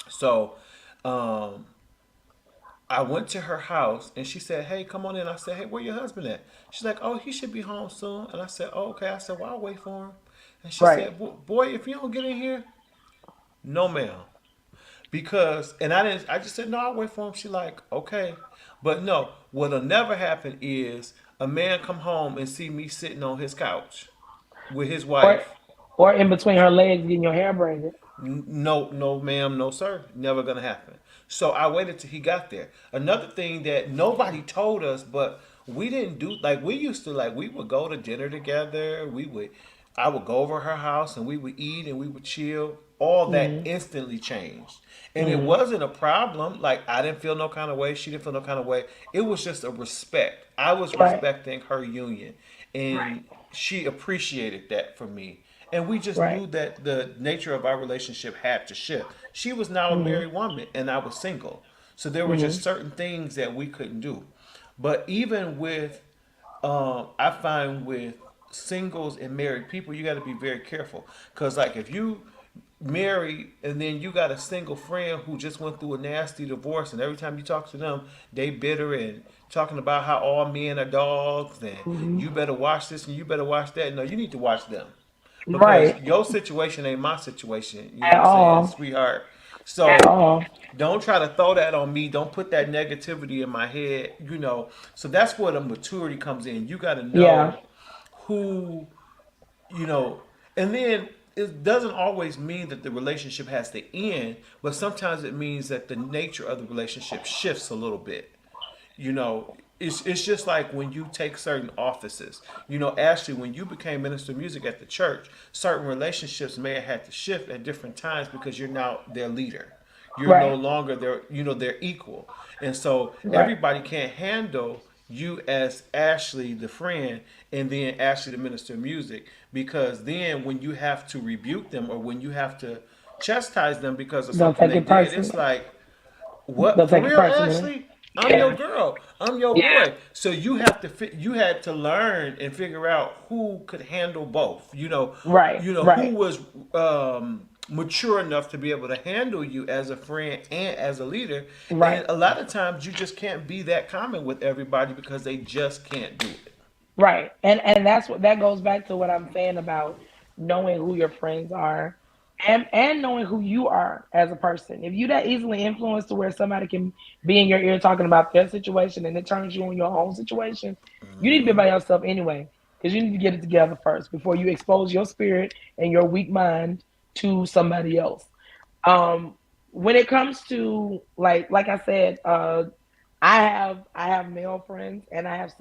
So um, I went to her house and she said, "Hey, come on in." I said, "Hey, where your husband at?" She's like, "Oh, he should be home soon." And I said, "Oh, okay." I said, "Well, I'll wait for him." And she Right. said, boy, if you don't get in here, no ma'am. Because and I didn't I just said no, I'll wait for him. She like, okay. But no, what'll never happen is a man come home and see me sitting on his couch with his Or wife. or in between her legs getting your hair braided. No, no, ma'am, no, sir. Never gonna happen. So I waited till he got there. Another thing that nobody told us, but we didn't do like we used to like we would go to dinner together. I would go over her house and we would eat and we would chill. All that Mm-hmm. instantly changed. And it Mm-hmm. wasn't a problem. Like I didn't feel no kind of way. She didn't feel no kind of way. It was just a respect. I was Right. respecting her union. Right. And she appreciated that from me. And we just Right. knew that the nature of our relationship had to shift. She was now a Mm-hmm. married woman and I was single. So there were Mm-hmm. just certain things that we couldn't do. But even with, I find with singles and married people, you got to be very careful. Because, like, if you married and then you got a single friend who just went through a nasty divorce, and every time you talk to them, they bitter and talking about how all men are dogs and Mm-hmm. you better watch this and you better watch that. No, you need to watch them because Right. your situation ain't my situation. You know At what I'm saying, all. sweetheart? At So all. don't try to throw that on me. Don't put that negativity in my head, you know. So that's where the maturity comes in. You got to Yeah. know who, you know, and then it doesn't always mean that the relationship has to end, but sometimes it means that the nature of the relationship shifts a little bit. You know, it's just like when you take certain offices. You know, Ashley, when you became minister of music at the church, certain relationships may have had to shift at different times because you're now their leader. You're no Right. longer their, they're equal. And so Right. everybody can't handle you as Ashley the friend and then Ashley the minister of music, because then when you have to rebuke them or when you have to chastise them because of Don't something take they it did, it's personally. like, what, Don't for take it real, personally. Ashley? I'm your Yeah. girl. I'm your Yeah. boy. So you have to you had to learn and figure out who could handle both. Right. Who Right. was mature enough to be able to handle you as a friend and as a leader. And Right. a lot of times you just can't be that common with everybody because they just can't do it. Right. And that's what that goes back to what I'm saying about knowing who your friends are and knowing who you are as a person. If you that easily influenced to where somebody can be in your ear talking about their situation and it turns you on your own situation, you need to be by yourself anyway. Because you need to get it together first before you expose your spirit and your weak mind to somebody else. When it comes to like I said, I have male friends and I have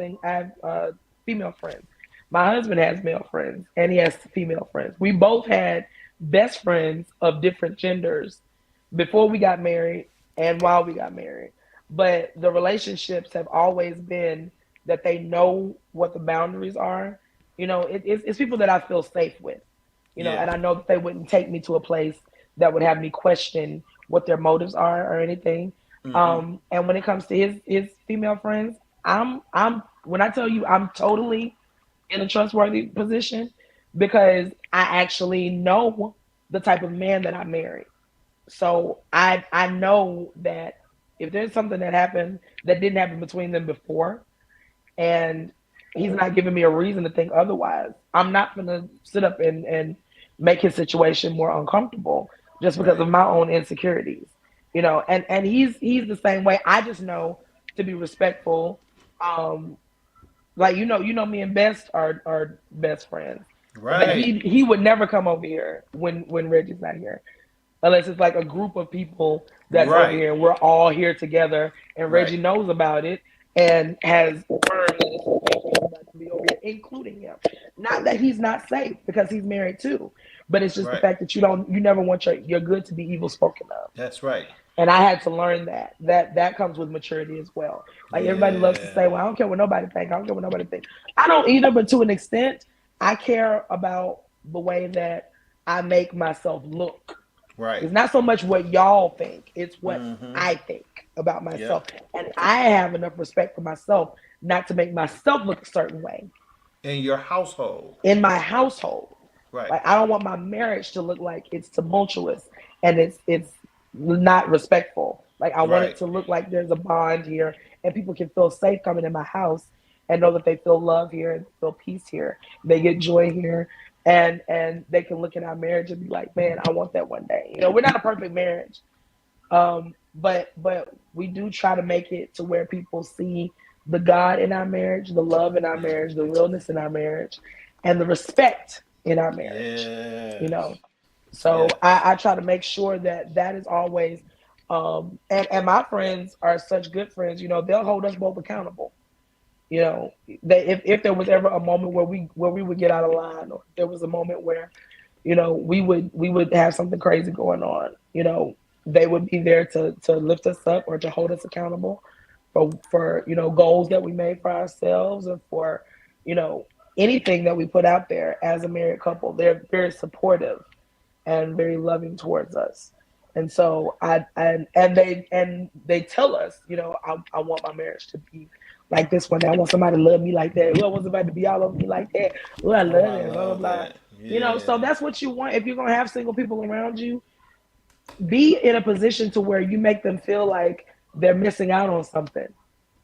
female friends. My husband has male friends and he has female friends. We both had best friends of different genders before we got married and while we got married. But the relationships have always been that they know what the boundaries are. It's people that I feel safe with, Yeah. and I know that they wouldn't take me to a place that would have me question what their motives are or anything. Mm-hmm. And when it comes to his female friends, I'm when I tell you I'm totally in a trustworthy position because I actually know the type of man that I married. So I know that if there's something that happened that didn't happen between them before, and he's not giving me a reason to think otherwise, I'm not gonna sit up and make his situation more uncomfortable just because Right. of my own insecurities. And he's the same way. I just know to be respectful. Um, like me and Best are best friends. But Right. he would never come over here when Reggie's not here. Unless it's like a group of people that's over Right. here and we're all here together and Right. Reggie knows about it and has learned that it's okay for everybody to be over here, including him. Not that he's not safe because he's married too, but it's just the Right. fact that you never want your good to be evil spoken of. That's right. And I had to learn that comes with maturity as well. Like everybody loves to say, Yeah. well, I don't care what nobody think. I don't care what nobody think. I don't either, but to an extent, I care about the way that I make myself look. Right. It's not so much what y'all think, it's what Mm-hmm. I think about myself. Yep. And I have enough respect for myself not to make myself look a certain way In your household. in my household. Right. Like I don't want my marriage to look like it's tumultuous and it's not respectful. Like I want it Right. to look like there's a bond here and people can feel safe coming in my house and know that they feel love here and feel peace here. They get joy here and they can look at our marriage and be like, man, I want that one day. We're not a perfect marriage, but we do try to make it to where people see the God in our marriage, the love in our marriage, the realness in our marriage, and the respect in our marriage. You know, Yes. so Yes. I try to make sure that that is always, and my friends are such good friends. They'll hold us both accountable. They if there was ever a moment where we would get out of line, or if there was a moment where we would have something crazy going on, they would be there to lift us up or to hold us accountable for goals that we made for ourselves, or for you know anything that we put out there as a married couple. They're very supportive and very loving towards us. And so they tell us, I want my marriage to be like this one day. I want somebody to love me like that. I want somebody to be all over me like that. Oh, I Oh, love I it. Blah blah love blah. that. So Yeah. that's what you want. If you're gonna have single people around you, be in a position to where you make them feel like they're missing out on something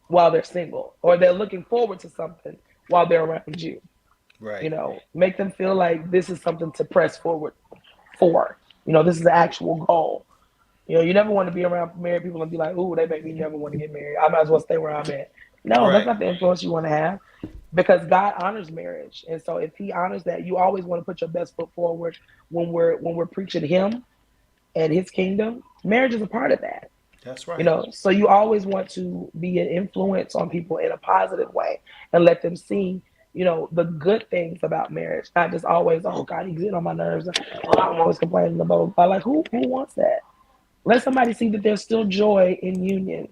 while they're single, or they're looking forward to something while they're around you. Right. Make them feel like this is something to press forward for. This is the actual goal. You never want to be around married people and be like, "Ooh, they make me never want to get married. I might as well stay where I'm at." No, that's Right. not the influence you want to have, because God honors marriage, and so if He honors that, you always want to put your best foot forward when we're preaching Him and His kingdom. Marriage is a part of that. That's right. So you always want to be an influence on people in a positive way and let them see, the good things about marriage, not just always, oh God, he's getting on my nerves. Oh, I'm always complaining about. But like, who wants that? Let somebody see that there's still joy in unions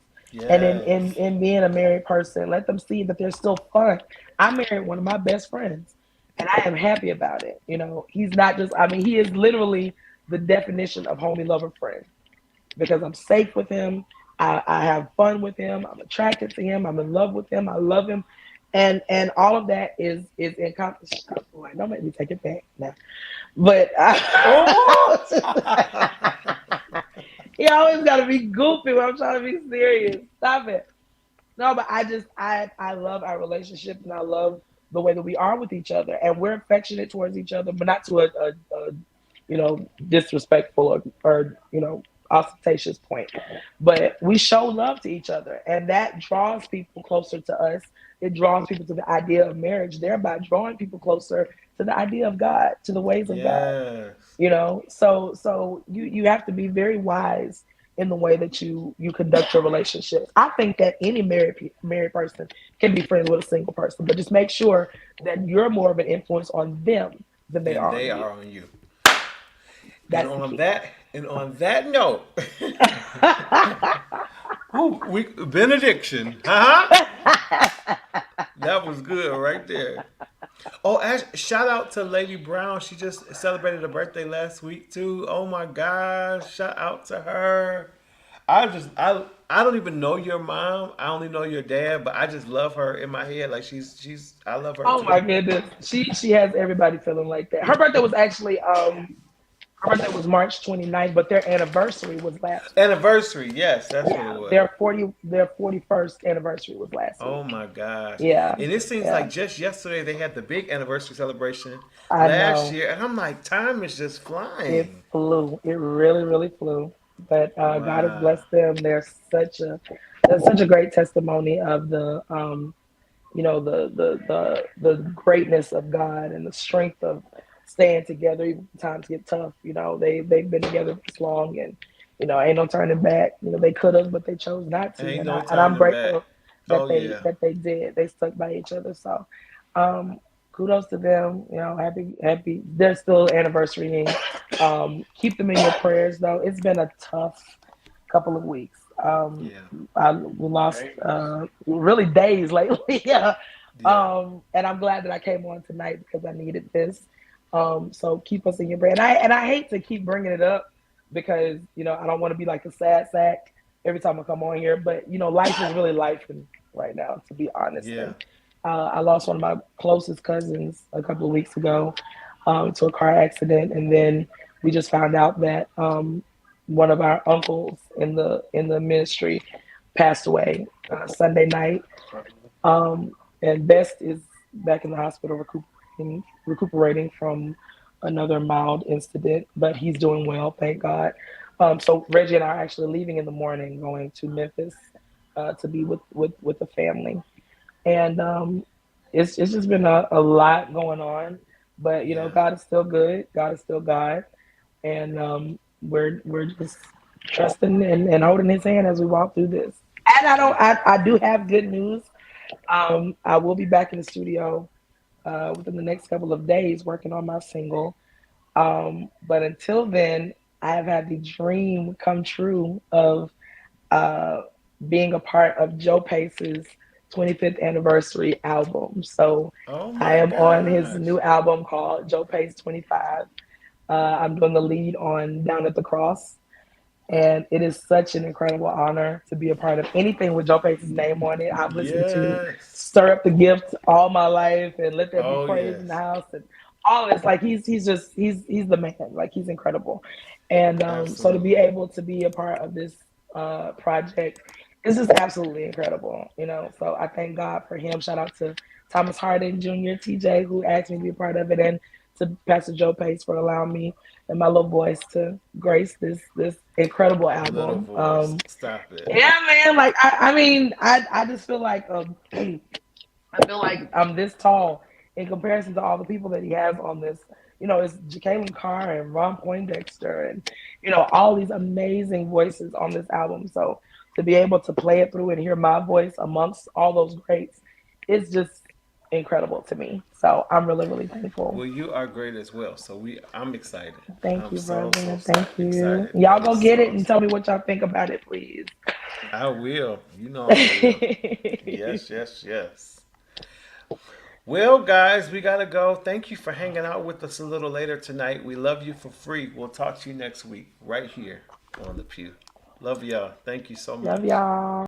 and in, in, Yes. in being a married person. Let them see that there's still fun. I married one of my best friends, and I am happy about it. He's not just, I mean, he is literally the definition of homie lover friend, because I'm safe with him. I have fun with him. I'm attracted to him. I'm in love with him. I love him. And all of that is encompassed. Like, don't make me take it back now. But Oh. you always got to be goofy when I'm trying to be serious. Stop it. No, but I love our relationship, and I love the way that we are with each other, and we're affectionate towards each other, but not to a disrespectful or ostentatious point. But we show love to each other, and that draws people closer to us. It draws people to the idea of marriage, thereby drawing people closer to the idea of God, to the ways of God. Yes. So you have to be very wise in the way that you conduct your relationships. I think that any married person can be friends with a single person, but just make sure that you're more of an influence on them than they Then are they on you. are on you. And That's the on key. that and on that note, we benediction. That was good right there. Oh, shout out to Lady Brown. She just celebrated a birthday last week too. Oh my gosh! Shout out to her. I don't even know your mom. I only know your dad, but I just love her in my head. Like she's I love her Oh my too. goodness, she has everybody feeling like that. Her birthday was March 29th, but their anniversary was last week. Anniversary, yes, that's what it Yeah, was. their 41st anniversary was last Oh week. my gosh. Yeah, And it seems yeah, like just yesterday they had the big anniversary celebration I last know. year. And I'm like, time is just It flying. flew. It really, really flew. But God has Wow. blessed them. There's such a great testimony of the greatness of God and the strength of staying together even when times get tough. They've been together this long, and ain't no turning back. They could have, but they chose not to, Ain't and no I'm turning back. grateful that Oh they yeah. that they did. They stuck by each other. So, kudos to them. Happy. They're still anniversarying. Keep them in your prayers, though. It's been a tough couple of weeks. Yeah. We lost really days lately. Yeah. Yeah. And I'm glad that I came on tonight because I needed this. So keep us in your prayer. And I hate to keep bringing it up because I don't want to be like a sad sack every time I come on here. But life is really life right now, to be honest. Yeah. And I lost one of my closest cousins a couple of weeks ago to a car accident, and then we just found out that one of our uncles in the ministry passed away Sunday night. And Best is back in the hospital recuperating recuperating from another mild incident, but he's doing well, thank God. So Reggie and I are actually leaving in the morning, going to Memphis to be with the family, and it's just been a lot going on. But you know, Yeah. God is still good. God is still God, and we're just trusting and holding His hand as we walk through this. And I do have good news. I will be back in the studio within the next couple of days working on my single. But until then, I have had the dream come true of uh, being a part of Joe Pace's 25th anniversary album. So Oh I my am on his gosh. new album called Joe Pace 25. I'm doing the lead on Down at the Cross. And it is such an incredible honor to be a part of anything with Joe Pace's name on it. I've listened to Yes. Stir Up the Gift all my life and Let There Be Oh Praise in the yes. House and all of this. Like he's the man. Like he's incredible. And so to be Absolutely. able to be a part of this project is just absolutely incredible. You know, so I thank God for him. Shout out to Thomas Harding Jr., TJ, who asked me to be a part of it, and to Pastor Joe Pace for allowing me and my little voice to grace this incredible Little album. voice. Stop it. Yeah, man. Like I mean, I just feel like I feel like I'm this tall in comparison to all the people that he has on this. You know, it's Jacqueline Carr and Ron Poindexter and you know all these amazing voices on this album. So to be able to play it through and hear my voice amongst all those greats, it's just incredible to me. So I'm really really thankful. Well, you are great as well. So I'm excited. Thank I'm you, so brother. Thank you. excited. Y'all That go is get so it and tell awesome. me what y'all think about it, please. I will. You know I will. Yes, yes, yes. Well, guys, we gotta go. Thank you for hanging out with us a little later tonight. We love you for free. We'll talk to you next week, right here on the Pew. Love y'all. Thank you so Love much. y'all.